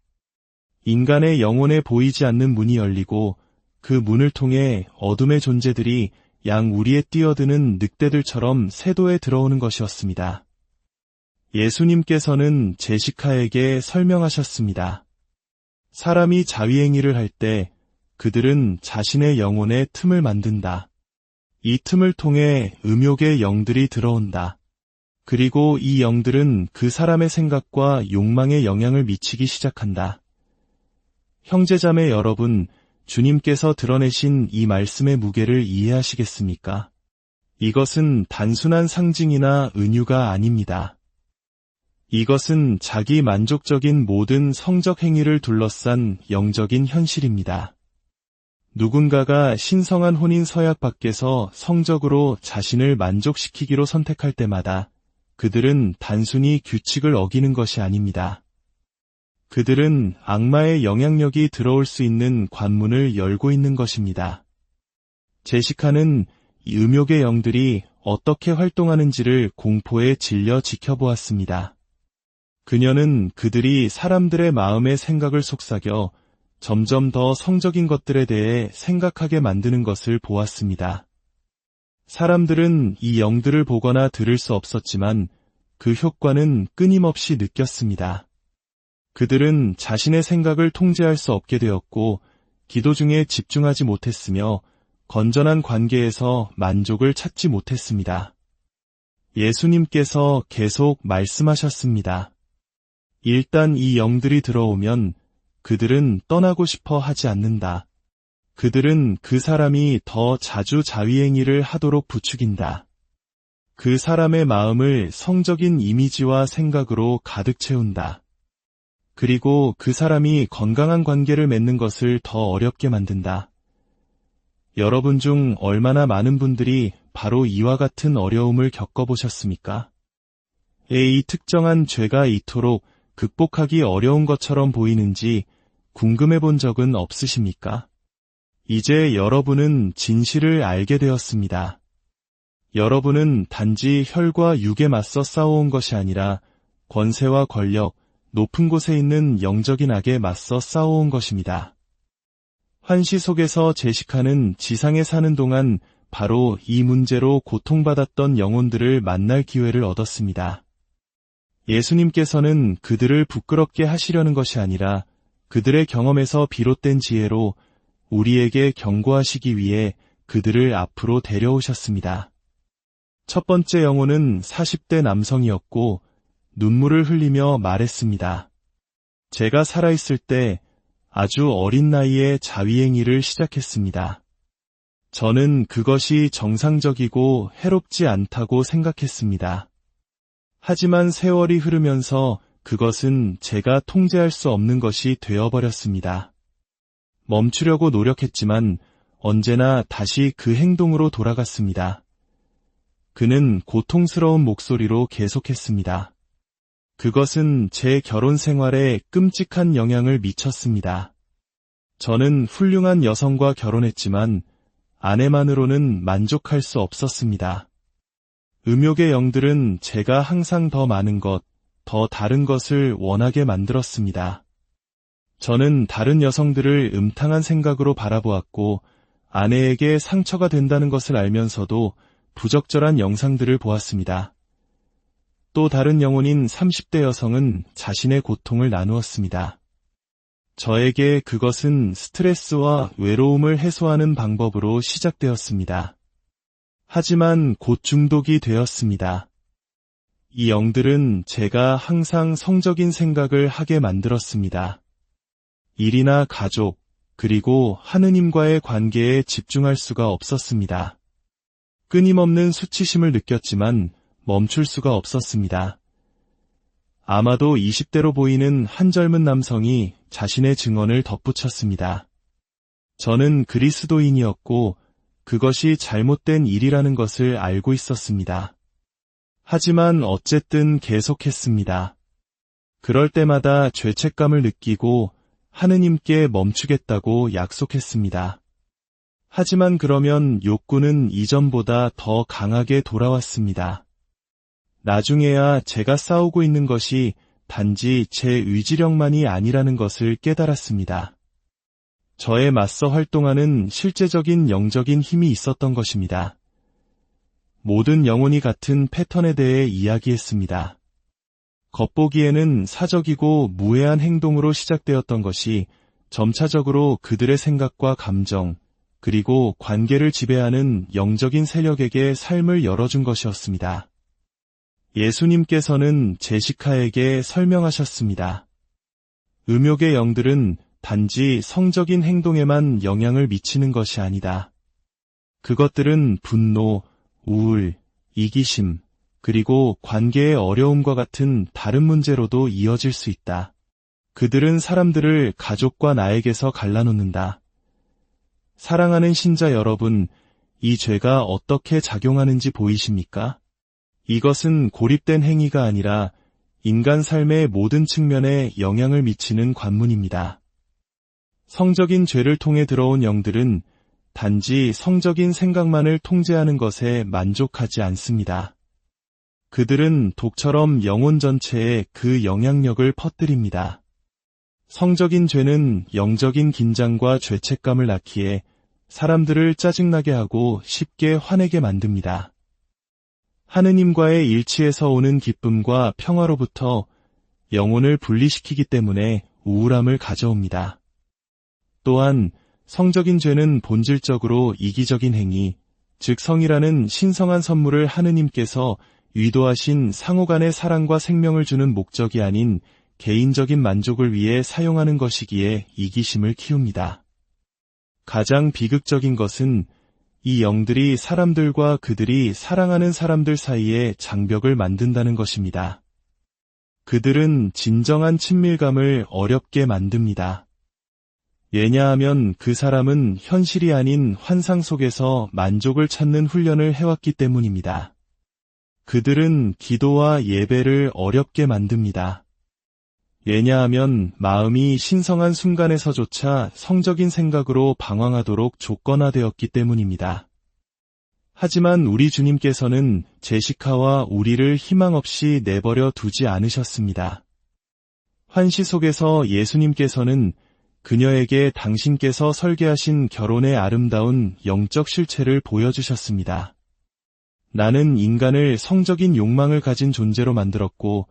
인간의 영혼에 보이지 않는 문이 열리고 그 문을 통해 어둠의 존재들이 양 우리에 뛰어드는 늑대들처럼 세도에 들어오는 것이었습니다. 예수님께서는 제시카에게 설명하셨습니다. 사람이 자위행위를 할 때 그들은 자신의 영혼에 틈을 만든다. 이 틈을 통해 음욕의 영들이 들어온다. 그리고 이 영들은 그 사람의 생각과 욕망에 영향을 미치기 시작한다. 형제자매 여러분, 주님께서 드러내신 이 말씀의 무게를 이해하시겠습니까? 이것은 단순한 상징이나 은유가 아닙니다. 이것은 자기 만족적인 모든 성적 행위를 둘러싼 영적인 현실입니다. 누군가가 신성한 혼인 서약 밖에서 성적으로 자신을 만족시키기로 선택할 때마다 그들은 단순히 규칙을 어기는 것이 아닙니다. 그들은 악마의 영향력이 들어올 수 있는 관문을 열고 있는 것입니다. 제시카는 이 음욕의 영들이 어떻게 활동하는지를 공포에 질려 지켜보았습니다. 그녀는 그들이 사람들의 마음의 생각을 속삭여 점점 더 성적인 것들에 대해 생각하게 만드는 것을 보았습니다. 사람들은 이 영들을 보거나 들을 수 없었지만 그 효과는 끊임없이 느꼈습니다. 그들은 자신의 생각을 통제할 수 없게 되었고 기도 중에 집중하지 못했으며 건전한 관계에서 만족을 찾지 못했습니다. 예수님께서 계속 말씀하셨습니다. 일단 이 영들이 들어오면 그들은 떠나고 싶어 하지 않는다. 그들은 그 사람이 더 자주 자위행위를 하도록 부추긴다. 그 사람의 마음을 성적인 이미지와 생각으로 가득 채운다. 그리고 그 사람이 건강한 관계를 맺는 것을 더 어렵게 만든다. 여러분 중 얼마나 많은 분들이 바로 이와 같은 어려움을 겪어보셨습니까? 이 특정한 죄가 이토록 극복하기 어려운 것처럼 보이는지 궁금해 본 적은 없으십니까? 이제 여러분은 진실을 알게 되었습니다. 여러분은 단지 혈과 육에 맞서 싸워온 것이 아니라 권세와 권력, 높은 곳에 있는 영적인 악에 맞서 싸워온 것입니다. 환시 속에서 제시카는 지상에 사는 동안 바로 이 문제로 고통받았던 영혼들을 만날 기회를 얻었습니다. 예수님께서는 그들을 부끄럽게 하시려는 것이 아니라 그들의 경험에서 비롯된 지혜로 우리에게 경고하시기 위해 그들을 앞으로 데려오셨습니다. 첫 번째 영혼은 40대 남성이었고 눈물을 흘리며 말했습니다. 제가 살아있을 때 아주 어린 나이에 자위행위를 시작했습니다. 저는 그것이 정상적이고 해롭지 않다고 생각했습니다. 하지만 세월이 흐르면서 그것은 제가 통제할 수 없는 것이 되어버렸습니다. 멈추려고 노력했지만 언제나 다시 그 행동으로 돌아갔습니다. 그는 고통스러운 목소리로 계속했습니다. 그것은 제 결혼 생활에 끔찍한 영향을 미쳤습니다. 저는 훌륭한 여성과 결혼했지만 아내만으로는 만족할 수 없었습니다. 음욕의 영들은 제가 항상 더 많은 것, 더 다른 것을 원하게 만들었습니다. 저는 다른 여성들을 음탕한 생각으로 바라보았고 아내에게 상처가 된다는 것을 알면서도 부적절한 영상들을 보았습니다. 또 다른 영혼인 30대 여성은 자신의 고통을 나누었습니다. 저에게 그것은 스트레스와 외로움을 해소하는 방법으로 시작되었습니다. 하지만 곧 중독이 되었습니다. 이 영들은 제가 항상 성적인 생각을 하게 만들었습니다. 일이나 가족, 그리고 하느님과의 관계에 집중할 수가 없었습니다. 끊임없는 수치심을 느꼈지만 멈출 수가 없었습니다. 아마도 20대로 보이는 한 젊은 남성이 자신의 증언을 덧붙였습니다. 저는 그리스도인이었고 그것이 잘못된 일이라는 것을 알고 있었습니다. 하지만 어쨌든 계속했습니다. 그럴 때마다 죄책감을 느끼고 하느님께 멈추겠다고 약속했습니다. 하지만 그러면 욕구는 이전보다 더 강하게 돌아왔습니다. 나중에야 제가 싸우고 있는 것이 단지 제 의지력만이 아니라는 것을 깨달았습니다. 저에 맞서 활동하는 실제적인 영적인 힘이 있었던 것입니다. 모든 영혼이 같은 패턴에 대해 이야기했습니다. 겉보기에는 사적이고 무해한 행동으로 시작되었던 것이 점차적으로 그들의 생각과 감정, 그리고 관계를 지배하는 영적인 세력에게 삶을 열어준 것이었습니다. 예수님께서는 제시카에게 설명하셨습니다. 음욕의 영들은 단지 성적인 행동에만 영향을 미치는 것이 아니다. 그것들은 분노, 우울, 이기심, 그리고 관계의 어려움과 같은 다른 문제로도 이어질 수 있다. 그들은 사람들을 가족과 나에게서 갈라놓는다. 사랑하는 신자 여러분, 이 죄가 어떻게 작용하는지 보이십니까? 이것은 고립된 행위가 아니라 인간 삶의 모든 측면에 영향을 미치는 관문입니다. 성적인 죄를 통해 들어온 영들은 단지 성적인 생각만을 통제하는 것에 만족하지 않습니다. 그들은 독처럼 영혼 전체에 그 영향력을 퍼뜨립니다. 성적인 죄는 영적인 긴장과 죄책감을 낳기에 사람들을 짜증나게 하고 쉽게 화내게 만듭니다. 하느님과의 일치에서 오는 기쁨과 평화로부터 영혼을 분리시키기 때문에 우울함을 가져옵니다. 또한 성적인 죄는 본질적으로 이기적인 행위, 즉 성이라는 신성한 선물을 하느님께서 의도하신 상호간의 사랑과 생명을 주는 목적이 아닌 개인적인 만족을 위해 사용하는 것이기에 이기심을 키웁니다. 가장 비극적인 것은 이 영들이 사람들과 그들이 사랑하는 사람들 사이에 장벽을 만든다는 것입니다. 그들은 진정한 친밀감을 어렵게 만듭니다. 왜냐하면 그 사람은 현실이 아닌 환상 속에서 만족을 찾는 훈련을 해왔기 때문입니다. 그들은 기도와 예배를 어렵게 만듭니다. 왜냐하면 마음이 신성한 순간에서조차 성적인 생각으로 방황하도록 조건화되었기 때문입니다. 하지만 우리 주님께서는 제시카와 우리를 희망 없이 내버려 두지 않으셨습니다. 환시 속에서 예수님께서는 그녀에게 당신께서 설계하신 결혼의 아름다운 영적 실체를 보여주셨습니다. 나는 인간을 성적인 욕망을 가진 존재로 만들었고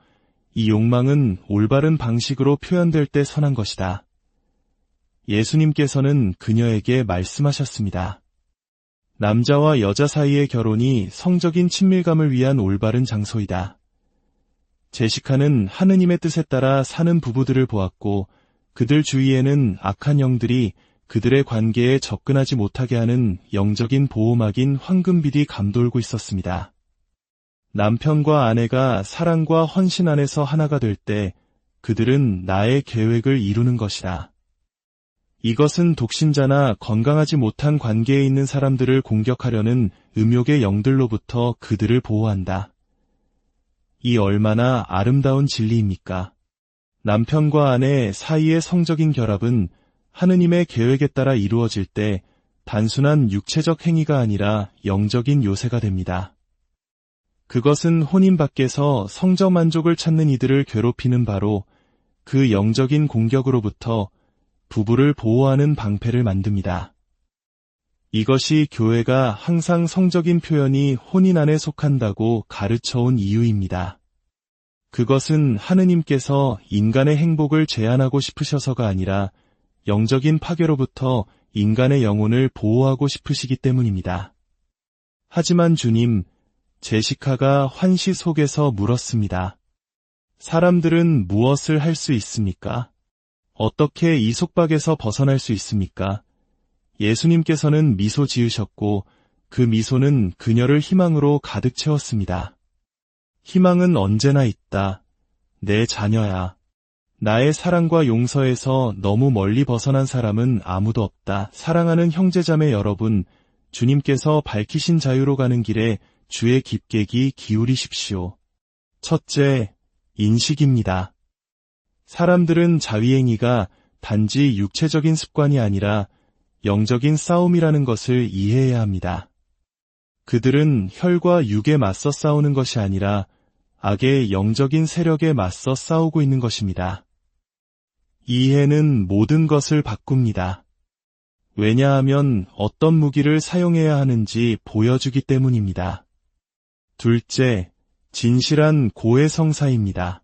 이 욕망은 올바른 방식으로 표현될 때 선한 것이다. 예수님께서는 그녀에게 말씀하셨습니다. 남자와 여자 사이의 결혼이 성적인 친밀감을 위한 올바른 장소이다. 제시카는 하느님의 뜻에 따라 사는 부부들을 보았고 그들 주위에는 악한 영들이 그들의 관계에 접근하지 못하게 하는 영적인 보호막인 황금빛이 감돌고 있었습니다. 남편과 아내가 사랑과 헌신 안에서 하나가 될 때 그들은 나의 계획을 이루는 것이다. 이것은 독신자나 건강하지 못한 관계에 있는 사람들을 공격하려는 음욕의 영들로부터 그들을 보호한다. 이 얼마나 아름다운 진리입니까? 남편과 아내 사이의 성적인 결합은 하느님의 계획에 따라 이루어질 때 단순한 육체적 행위가 아니라 영적인 요새가 됩니다. 그것은 혼인 밖에서 성적 만족을 찾는 이들을 괴롭히는 바로 그 영적인 공격으로부터 부부를 보호하는 방패를 만듭니다. 이것이 교회가 항상 성적인 표현이 혼인 안에 속한다고 가르쳐온 이유입니다. 그것은 하느님께서 인간의 행복을 제한하고 싶으셔서가 아니라 영적인 파괴로부터 인간의 영혼을 보호하고 싶으시기 때문입니다. 하지만 주님, 제시카가 환시 속에서 물었습니다. 사람들은 무엇을 할 수 있습니까? 어떻게 이 속박에서 벗어날 수 있습니까? 예수님께서는 미소 지으셨고 그 미소는 그녀를 희망으로 가득 채웠습니다. 희망은 언제나 있다. 내 자녀야. 나의 사랑과 용서에서 너무 멀리 벗어난 사람은 아무도 없다. 사랑하는 형제자매 여러분, 주님께서 밝히신 자유로 가는 길에 주의 깃객이 기울이십시오. 첫째, 인식입니다. 사람들은 자위행위가 단지 육체적인 습관이 아니라 영적인 싸움이라는 것을 이해해야 합니다. 그들은 혈과 육에 맞서 싸우는 것이 아니라 악의 영적인 세력에 맞서 싸우고 있는 것입니다. 이해는 모든 것을 바꿉니다. 왜냐하면 어떤 무기를 사용해야 하는지 보여주기 때문입니다. 둘째, 진실한 고해성사입니다.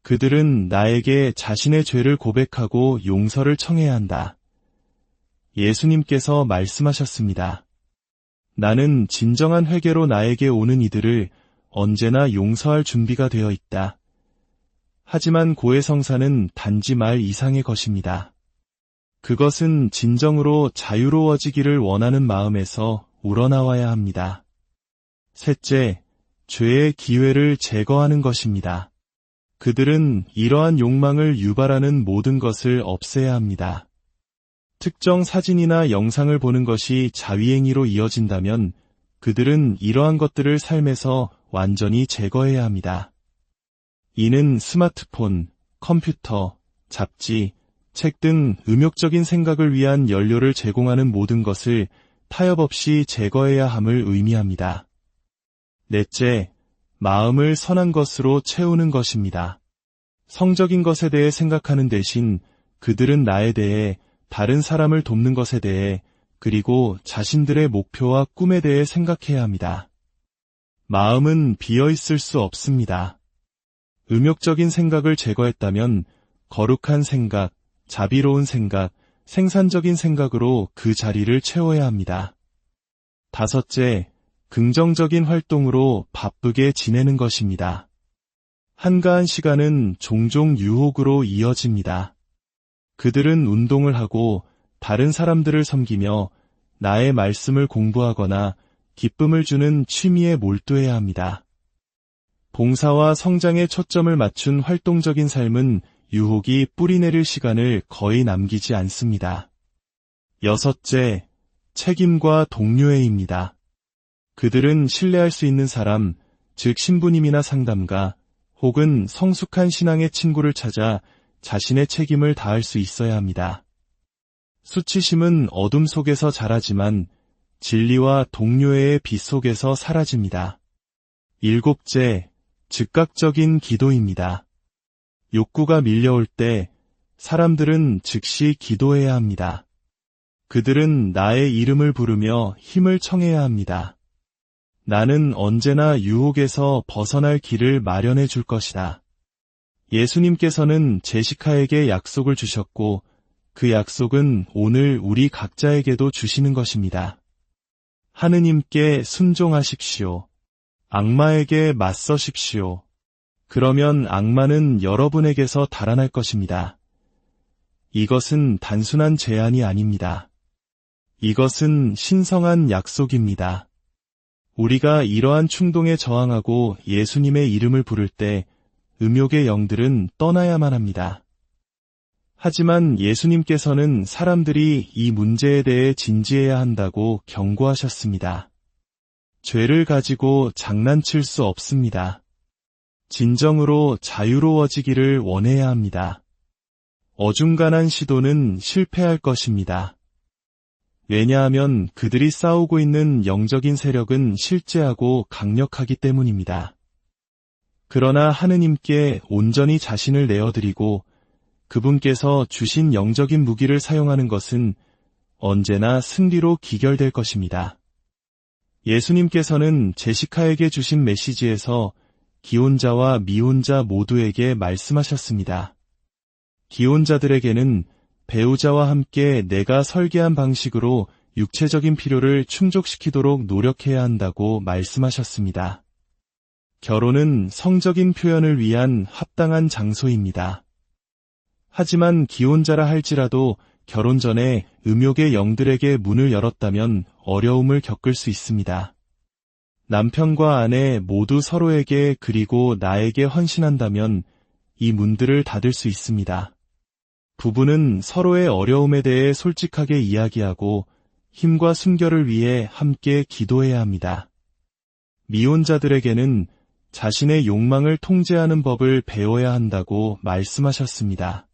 그들은 나에게 자신의 죄를 고백하고 용서를 청해야 한다. 예수님께서 말씀하셨습니다. 나는 진정한 회개로 나에게 오는 이들을 언제나 용서할 준비가 되어 있다. 하지만 고해성사는 단지 말 이상의 것입니다. 그것은 진정으로 자유로워지기를 원하는 마음에서 우러나와야 합니다. 셋째, 죄의 기회를 제거하는 것입니다. 그들은 이러한 욕망을 유발하는 모든 것을 없애야 합니다. 특정 사진이나 영상을 보는 것이 자위행위로 이어진다면 그들은 이러한 것들을 삶에서 완전히 제거해야 합니다. 이는 스마트폰, 컴퓨터, 잡지, 책 등 음욕적인 생각을 위한 연료를 제공하는 모든 것을 타협 없이 제거해야 함을 의미합니다. 넷째, 마음을 선한 것으로 채우는 것입니다. 성적인 것에 대해 생각하는 대신 그들은 나에 대해, 다른 사람을 돕는 것에 대해, 그리고 자신들의 목표와 꿈에 대해 생각해야 합니다. 마음은 비어있을 수 없습니다. 음욕적인 생각을 제거했다면 거룩한 생각, 자비로운 생각, 생산적인 생각으로 그 자리를 채워야 합니다. 다섯째, 긍정적인 활동으로 바쁘게 지내는 것입니다. 한가한 시간은 종종 유혹으로 이어집니다. 그들은 운동을 하고 다른 사람들을 섬기며 나의 말씀을 공부하거나 기쁨을 주는 취미에 몰두해야 합니다. 봉사와 성장에 초점을 맞춘 활동적인 삶은 유혹이 뿌리내릴 시간을 거의 남기지 않습니다. 여섯째, 책임과 동료애입니다. 그들은 신뢰할 수 있는 사람, 즉 신부님이나 상담가, 혹은 성숙한 신앙의 친구를 찾아 자신의 책임을 다할 수 있어야 합니다. 수치심은 어둠 속에서 자라지만 진리와 동료애의 빛 속에서 사라집니다. 일곱째, 즉각적인 기도입니다. 욕구가 밀려올 때 사람들은 즉시 기도해야 합니다. 그들은 나의 이름을 부르며 힘을 청해야 합니다. 나는 언제나 유혹에서 벗어날 길을 마련해 줄 것이다. 예수님께서는 제시카에게 약속을 주셨고 그 약속은 오늘 우리 각자에게도 주시는 것입니다. 하느님께 순종하십시오. 악마에게 맞서십시오. 그러면 악마는 여러분에게서 달아날 것입니다. 이것은 단순한 제안이 아닙니다. 이것은 신성한 약속입니다. 우리가 이러한 충동에 저항하고 예수님의 이름을 부를 때 음욕의 영들은 떠나야만 합니다. 하지만 예수님께서는 사람들이 이 문제에 대해 진지해야 한다고 경고하셨습니다. 죄를 가지고 장난칠 수 없습니다. 진정으로 자유로워지기를 원해야 합니다. 어중간한 시도는 실패할 것입니다. 왜냐하면 그들이 싸우고 있는 영적인 세력은 실제하고 강력하기 때문입니다. 그러나 하느님께 온전히 자신을 내어드리고 그분께서 주신 영적인 무기를 사용하는 것은 언제나 승리로 기결될 것입니다. 예수님께서는 제시카에게 주신 메시지에서 기혼자와 미혼자 모두에게 말씀하셨습니다. 기혼자들에게는 배우자와 함께 내가 설계한 방식으로 육체적인 필요를 충족시키도록 노력해야 한다고 말씀하셨습니다. 결혼은 성적인 표현을 위한 합당한 장소입니다. 하지만 기혼자라 할지라도 결혼 전에 음욕의 영들에게 문을 열었다면 어려움을 겪을 수 있습니다. 남편과 아내 모두 서로에게 그리고 나에게 헌신한다면 이 문들을 닫을 수 있습니다. 부부는 서로의 어려움에 대해 솔직하게 이야기하고 힘과 순결을 위해 함께 기도해야 합니다. 미혼자들에게는 자신의 욕망을 통제하는 법을 배워야 한다고 말씀하셨습니다.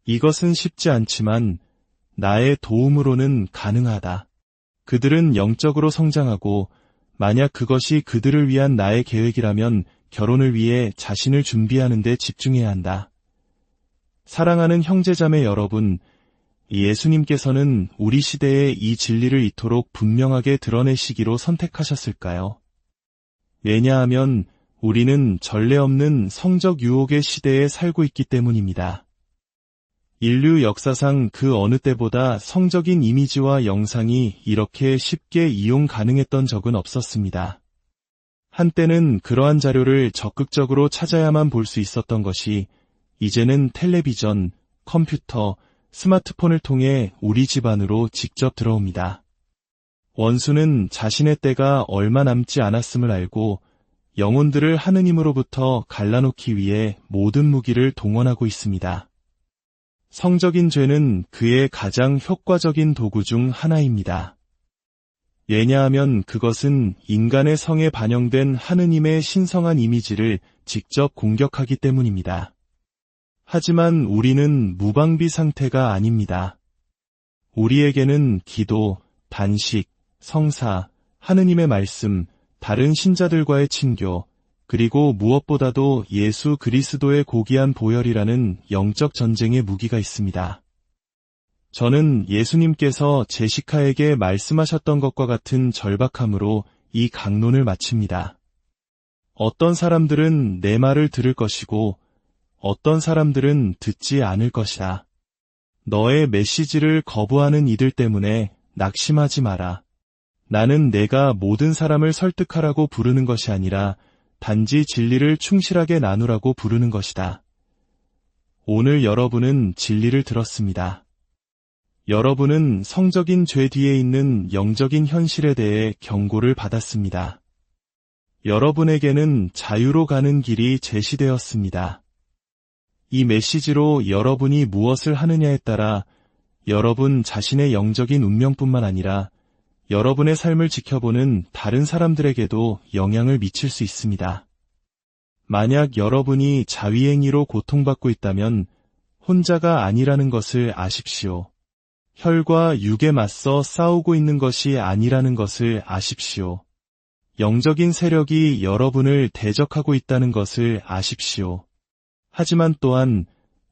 이것은 쉽지 않지만 나의 도움으로는 가능하다. 그들은 영적으로 성장하고 만약 그것이 그들을 위한 나의 계획이라면 결혼을 위해 자신을 준비하는 데 집중해야 한다. 사랑하는 형제자매 여러분, 예수님께서는 우리 시대에 이 진리를 이토록 분명하게 드러내시기로 선택하셨을까요? 왜냐하면 우리는 전례 없는 성적 유혹의 시대에 살고 있기 때문입니다. 인류 역사상 그 어느 때보다 성적인 이미지와 영상이 이렇게 쉽게 이용 가능했던 적은 없었습니다. 한때는 그러한 자료를 적극적으로 찾아야만 볼 수 있었던 것이 이제는 텔레비전, 컴퓨터, 스마트폰을 통해 우리 집 안으로 직접 들어옵니다. 원수는 자신의 때가 얼마 남지 않았음을 알고 영혼들을 하느님으로부터 갈라놓기 위해 모든 무기를 동원하고 있습니다. 성적인 죄는 그의 가장 효과적인 도구 중 하나입니다. 왜냐하면 그것은 인간의 성에 반영된 하느님의 신성한 이미지를 직접 공격하기 때문입니다. 하지만 우리는 무방비 상태가 아닙니다. 우리에게는 기도, 단식, 성사, 하느님의 말씀, 다른 신자들과의 친교, 그리고 무엇보다도 예수 그리스도의 고귀한 보혈이라는 영적 전쟁의 무기가 있습니다. 저는 예수님께서 제시카에게 말씀하셨던 것과 같은 절박함으로 이 강론을 마칩니다. 어떤 사람들은 내 말을 들을 것이고 어떤 사람들은 듣지 않을 것이다. 너의 메시지를 거부하는 이들 때문에 낙심하지 마라. 나는 내가 모든 사람을 설득하라고 부르는 것이 아니라 단지 진리를 충실하게 나누라고 부르는 것이다. 오늘 여러분은 진리를 들었습니다. 여러분은 성적인 죄 뒤에 있는 영적인 현실에 대해 경고를 받았습니다. 여러분에게는 자유로 가는 길이 제시되었습니다. 이 메시지로 여러분이 무엇을 하느냐에 따라 여러분 자신의 영적인 운명뿐만 아니라 여러분의 삶을 지켜보는 다른 사람들에게도 영향을 미칠 수 있습니다. 만약 여러분이 자위행위로 고통받고 있다면 혼자가 아니라는 것을 아십시오. 혈과 육에 맞서 싸우고 있는 것이 아니라는 것을 아십시오. 영적인 세력이 여러분을 대적하고 있다는 것을 아십시오. 하지만 또한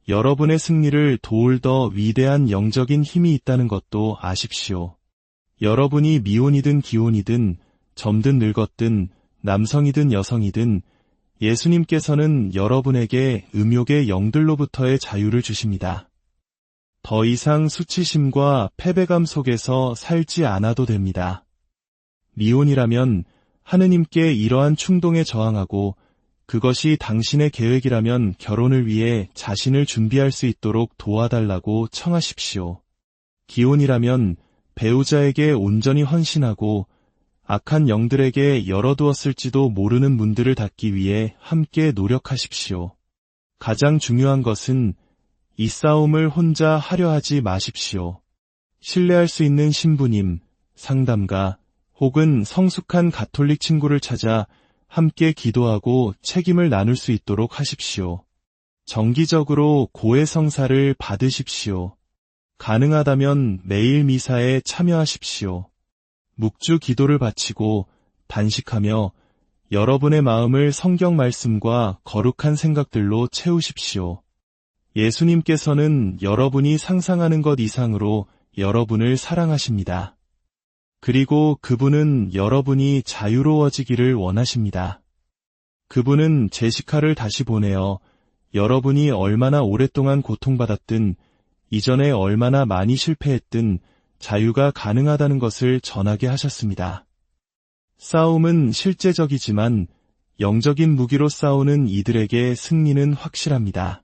여러분의 승리를 도울 더 위대한 영적인 힘이 있다는 것도 아십시오. 여러분이 미혼이든 기혼이든 젊든 늙었든 남성이든 여성이든 예수님께서는 여러분에게 음욕의 영들로부터의 자유를 주십니다. 더 이상 수치심과 패배감 속에서 살지 않아도 됩니다. 미혼이라면 하느님께 이러한 충동에 저항하고 그것이 당신의 계획이라면 결혼을 위해 자신을 준비할 수 있도록 도와달라고 청하십시오. 기혼이라면 배우자에게 온전히 헌신하고 악한 영들에게 열어두었을지도 모르는 문들을 닫기 위해 함께 노력하십시오. 가장 중요한 것은 이 싸움을 혼자 하려 하지 마십시오. 신뢰할 수 있는 신부님, 상담가, 혹은 성숙한 가톨릭 친구를 찾아 함께 기도하고 책임을 나눌 수 있도록 하십시오. 정기적으로 고해성사를 받으십시오. 가능하다면 매일 미사에 참여하십시오. 묵주 기도를 바치고 단식하며 여러분의 마음을 성경 말씀과 거룩한 생각들로 채우십시오. 예수님께서는 여러분이 상상하는 것 이상으로 여러분을 사랑하십니다. 그리고 그분은 여러분이 자유로워지기를 원하십니다. 그분은 제시카를 다시 보내어 여러분이 얼마나 오랫동안 고통받았든 이전에 얼마나 많이 실패했든 자유가 가능하다는 것을 전하게 하셨습니다. 싸움은 실제적이지만 영적인 무기로 싸우는 이들에게 승리는 확실합니다.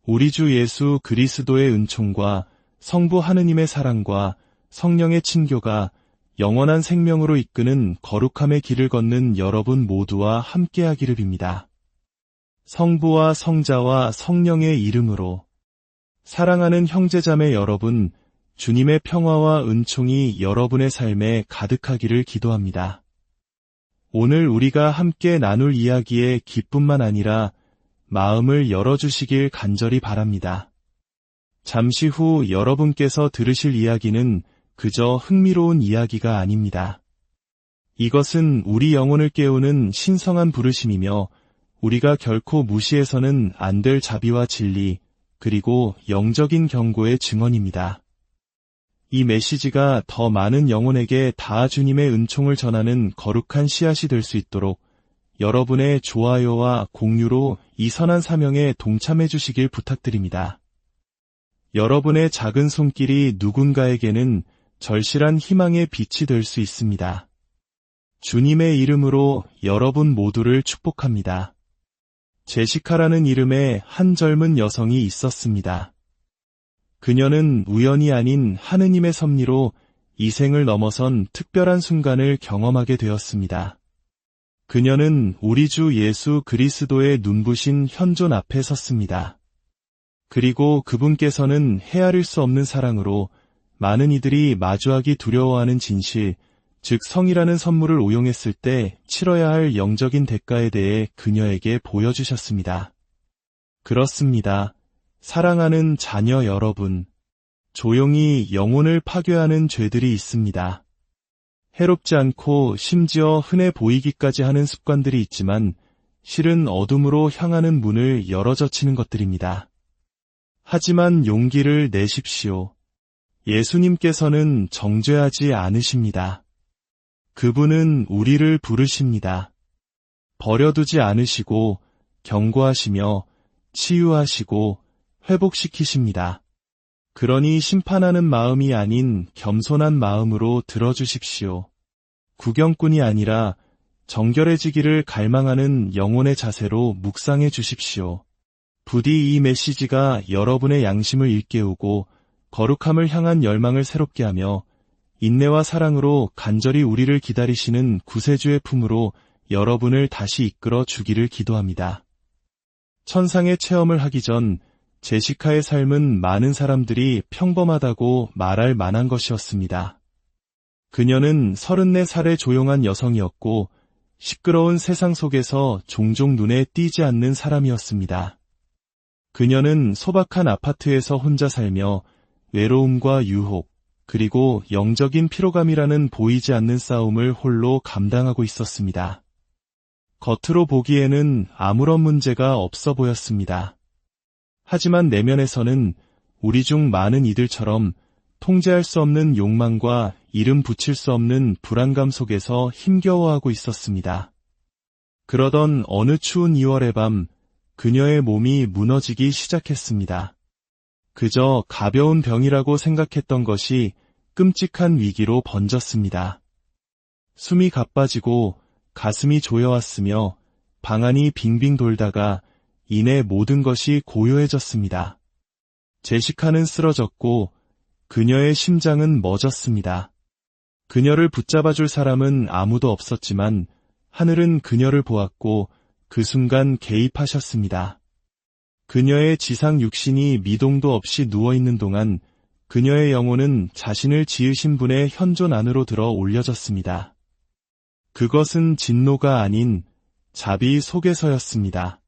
우리 주 예수 그리스도의 은총과 성부 하느님의 사랑과 성령의 친교가 영원한 생명으로 이끄는 거룩함의 길을 걷는 여러분 모두와 함께하기를 빕니다. 성부와 성자와 성령의 이름으로. 사랑하는 형제자매 여러분, 주님의 평화와 은총이 여러분의 삶에 가득하기를 기도합니다. 오늘 우리가 함께 나눌 이야기에 기쁨만 아니라 마음을 열어주시길 간절히 바랍니다. 잠시 후 여러분께서 들으실 이야기는 그저 흥미로운 이야기가 아닙니다. 이것은 우리 영혼을 깨우는 신성한 부르심이며 우리가 결코 무시해서는 안 될 자비와 진리, 그리고 영적인 경고의 증언입니다. 이 메시지가 더 많은 영혼에게 다 주님의 은총을 전하는 거룩한 씨앗이 될 수 있도록 여러분의 좋아요와 공유로 이 선한 사명에 동참해 주시길 부탁드립니다. 여러분의 작은 손길이 누군가에게는 절실한 희망의 빛이 될 수 있습니다. 주님의 이름으로 여러분 모두를 축복합니다. 제시카라는 이름의 한 젊은 여성이 있었습니다. 그녀는 우연이 아닌 하느님의 섭리로 이 생을 넘어선 특별한 순간을 경험하게 되었습니다. 그녀는 우리 주 예수 그리스도의 눈부신 현존 앞에 섰습니다. 그리고 그분께서는 헤아릴 수 없는 사랑으로 많은 이들이 마주하기 두려워하는 진실, 즉 성이라는 선물을 오용했을 때 치러야 할 영적인 대가에 대해 그녀에게 보여주셨습니다. 그렇습니다. 사랑하는 자녀 여러분, 조용히 영혼을 파괴하는 죄들이 있습니다. 해롭지 않고 심지어 흔해 보이기까지 하는 습관들이 있지만 실은 어둠으로 향하는 문을 열어젖히는 것들입니다. 하지만 용기를 내십시오. 예수님께서는 정죄하지 않으십니다. 그분은 우리를 부르십니다. 버려두지 않으시고 경고하시며 치유하시고 회복시키십니다. 그러니 심판하는 마음이 아닌 겸손한 마음으로 들어주십시오. 구경꾼이 아니라 정결해지기를 갈망하는 영혼의 자세로 묵상해 주십시오. 부디 이 메시지가 여러분의 양심을 일깨우고 거룩함을 향한 열망을 새롭게 하며 인내와 사랑으로 간절히 우리를 기다리시는 구세주의 품으로 여러분을 다시 이끌어 주기를 기도합니다. 천상의 체험을 하기 전 제시카의 삶은 많은 사람들이 평범하다고 말할 만한 것이었습니다. 그녀는 34살의 조용한 여성이었고 시끄러운 세상 속에서 종종 눈에 띄지 않는 사람이었습니다. 그녀는 소박한 아파트에서 혼자 살며 외로움과 유혹, 그리고 영적인 피로감이라는 보이지 않는 싸움을 홀로 감당하고 있었습니다. 겉으로 보기에는 아무런 문제가 없어 보였습니다. 하지만 내면에서는 우리 중 많은 이들처럼 통제할 수 없는 욕망과 이름 붙일 수 없는 불안감 속에서 힘겨워하고 있었습니다. 그러던 어느 추운 2월의 밤, 그녀의 몸이 무너지기 시작했습니다. 그저 가벼운 병이라고 생각했던 것이 끔찍한 위기로 번졌습니다. 숨이 가빠지고 가슴이 조여왔으며 방안이 빙빙 돌다가 이내 모든 것이 고요해졌습니다. 제시카는 쓰러졌고 그녀의 심장은 멎었습니다. 그녀를 붙잡아줄 사람은 아무도 없었지만 하늘은 그녀를 보았고 그 순간 개입하셨습니다. 그녀의 지상 육신이 미동도 없이 누워있는 동안 그녀의 영혼은 자신을 지으신 분의 현존 안으로 들어 올려졌습니다. 그것은 진노가 아닌 자비 속에서였습니다.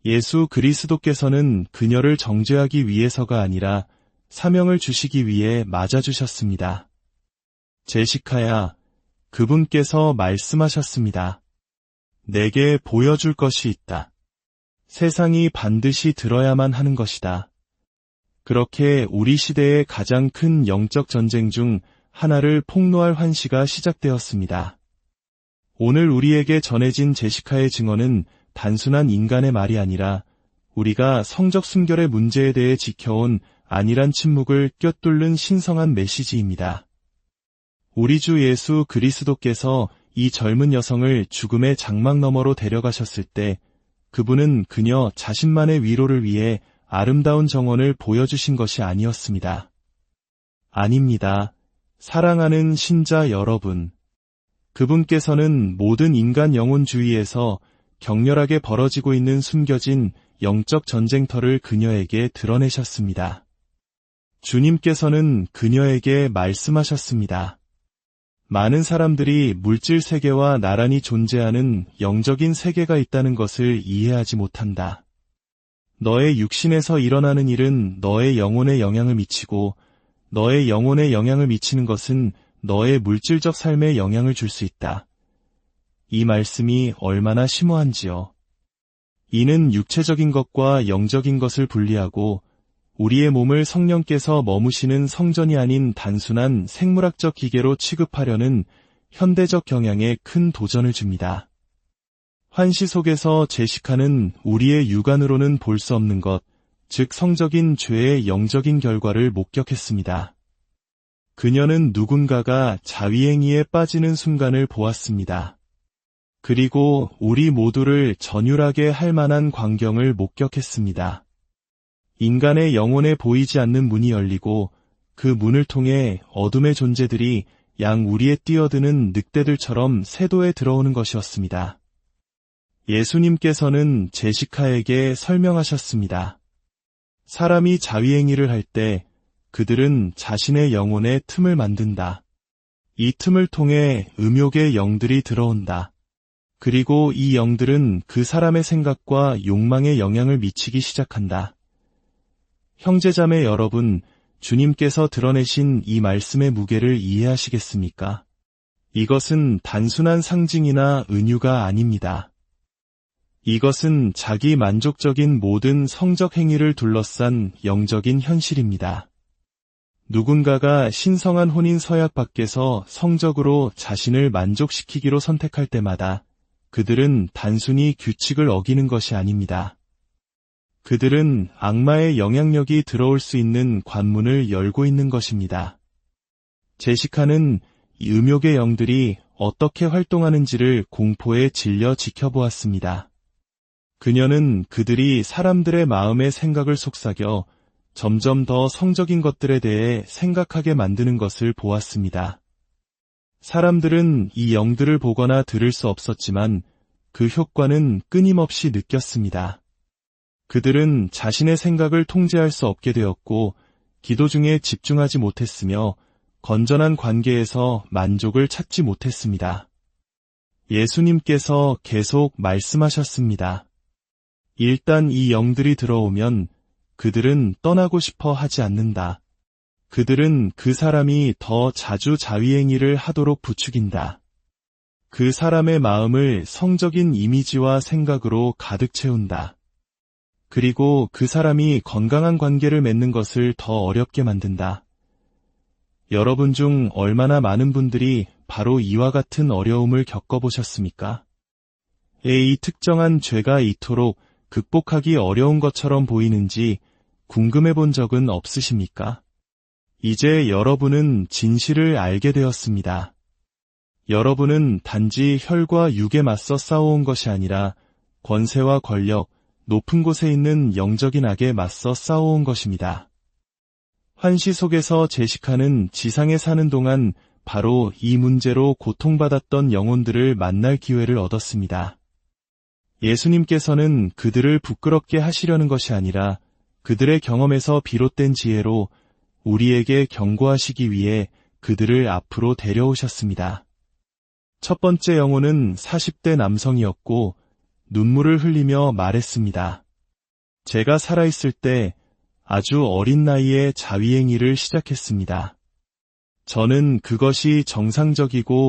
예수 그리스도께서는 그녀를 정죄하기 위해서가 아니라 사명을 주시기 위해 맞아주셨습니다. 제시카야, 그분께서 말씀하셨습니다. 내게 보여줄 것이 있다. 세상이 반드시 들어야만 하는 것이다. 그렇게 우리 시대의 가장 큰 영적 전쟁 중 하나를 폭로할 환시가 시작되었습니다. 오늘 우리에게 전해진 제시카의 증언은 단순한 인간의 말이 아니라 우리가 성적 순결의 문제에 대해 지켜온 안일한 침묵을 꿰뚫는 신성한 메시지입니다. 우리 주 예수 그리스도께서 이 젊은 여성을 죽음의 장막 너머로 데려가셨을 때 그분은 그녀 자신만의 위로를 위해 아름다운 정원을 보여주신 것이 아니었습니다. 아닙니다. 사랑하는 신자 여러분. 그분께서는 모든 인간 영혼 주위에서 격렬하게 벌어지고 있는 숨겨진 영적 전쟁터를 그녀에게 드러내셨습니다. 주님께서는 그녀에게 말씀하셨습니다. 많은 사람들이 물질 세계와 나란히 존재하는 영적인 세계가 있다는 것을 이해하지 못한다. 너의 육신에서 일어나는 일은 너의 영혼에 영향을 미치고 너의 영혼에 영향을 미치는 것은 너의 물질적 삶에 영향을 줄 수 있다. 이 말씀이 얼마나 심오한지요. 이는 육체적인 것과 영적인 것을 분리하고 우리의 몸을 성령께서 머무시는 성전이 아닌 단순한 생물학적 기계로 취급하려는 현대적 경향에 큰 도전을 줍니다. 환시 속에서 제시카는 우리의 육안으로는 볼 수 없는 것, 즉 성적인 죄의 영적인 결과를 목격했습니다. 그녀는 누군가가 자위행위에 빠지는 순간을 보았습니다. 그리고 우리 모두를 전율하게 할 만한 광경을 목격했습니다. 인간의 영혼에 보이지 않는 문이 열리고 그 문을 통해 어둠의 존재들이 양 우리에 뛰어드는 늑대들처럼 세도에 들어오는 것이었습니다. 예수님께서는 제시카에게 설명하셨습니다. 사람이 자위행위를 할 때 그들은 자신의 영혼에 틈을 만든다. 이 틈을 통해 음욕의 영들이 들어온다. 그리고 이 영들은 그 사람의 생각과 욕망에 영향을 미치기 시작한다. 형제자매 여러분, 주님께서 드러내신 이 말씀의 무게를 이해하시겠습니까? 이것은 단순한 상징이나 은유가 아닙니다. 이것은 자기 만족적인 모든 성적 행위를 둘러싼 영적인 현실입니다. 누군가가 신성한 혼인 서약 밖에서 성적으로 자신을 만족시키기로 선택할 때마다 그들은 단순히 규칙을 어기는 것이 아닙니다. 그들은 악마의 영향력이 들어올 수 있는 관문을 열고 있는 것입니다. 제시카는 이 음욕의 영들이 어떻게 활동하는지를 공포에 질려 지켜보았습니다. 그녀는 그들이 사람들의 마음의 생각을 속삭여 점점 더 성적인 것들에 대해 생각하게 만드는 것을 보았습니다. 사람들은 이 영들을 보거나 들을 수 없었지만 그 효과는 끊임없이 느꼈습니다. 그들은 자신의 생각을 통제할 수 없게 되었고 기도 중에 집중하지 못했으며 건전한 관계에서 만족을 찾지 못했습니다. 예수님께서 계속 말씀하셨습니다. 일단 이 영들이 들어오면 그들은 떠나고 싶어 하지 않는다. 그들은 그 사람이 더 자주 자위행위를 하도록 부추긴다. 그 사람의 마음을 성적인 이미지와 생각으로 가득 채운다. 그리고 그 사람이 건강한 관계를 맺는 것을 더 어렵게 만든다. 여러분 중 얼마나 많은 분들이 바로 이와 같은 어려움을 겪어보셨습니까? 이 특정한 죄가 이토록 극복하기 어려운 것처럼 보이는지 궁금해 본 적은 없으십니까? 이제 여러분은 진실을 알게 되었습니다. 여러분은 단지 혈과 육에 맞서 싸워온 것이 아니라 권세와 권력, 높은 곳에 있는 영적인 악에 맞서 싸워온 것입니다. 환시 속에서 제시카는 지상에 사는 동안 바로 이 문제로 고통받았던 영혼들을 만날 기회를 얻었습니다. 예수님께서는 그들을 부끄럽게 하시려는 것이 아니라 그들의 경험에서 비롯된 지혜로 우리에게 경고하시기 위해 그들을 앞으로 데려오셨습니다. 첫 번째 영혼은 40대 남성이었고 눈물을 흘리며 말했습니다. 제가 살아있을 때 아주 어린 나이에 자위행위를 시작했습니다. 저는 그것이 정상적이고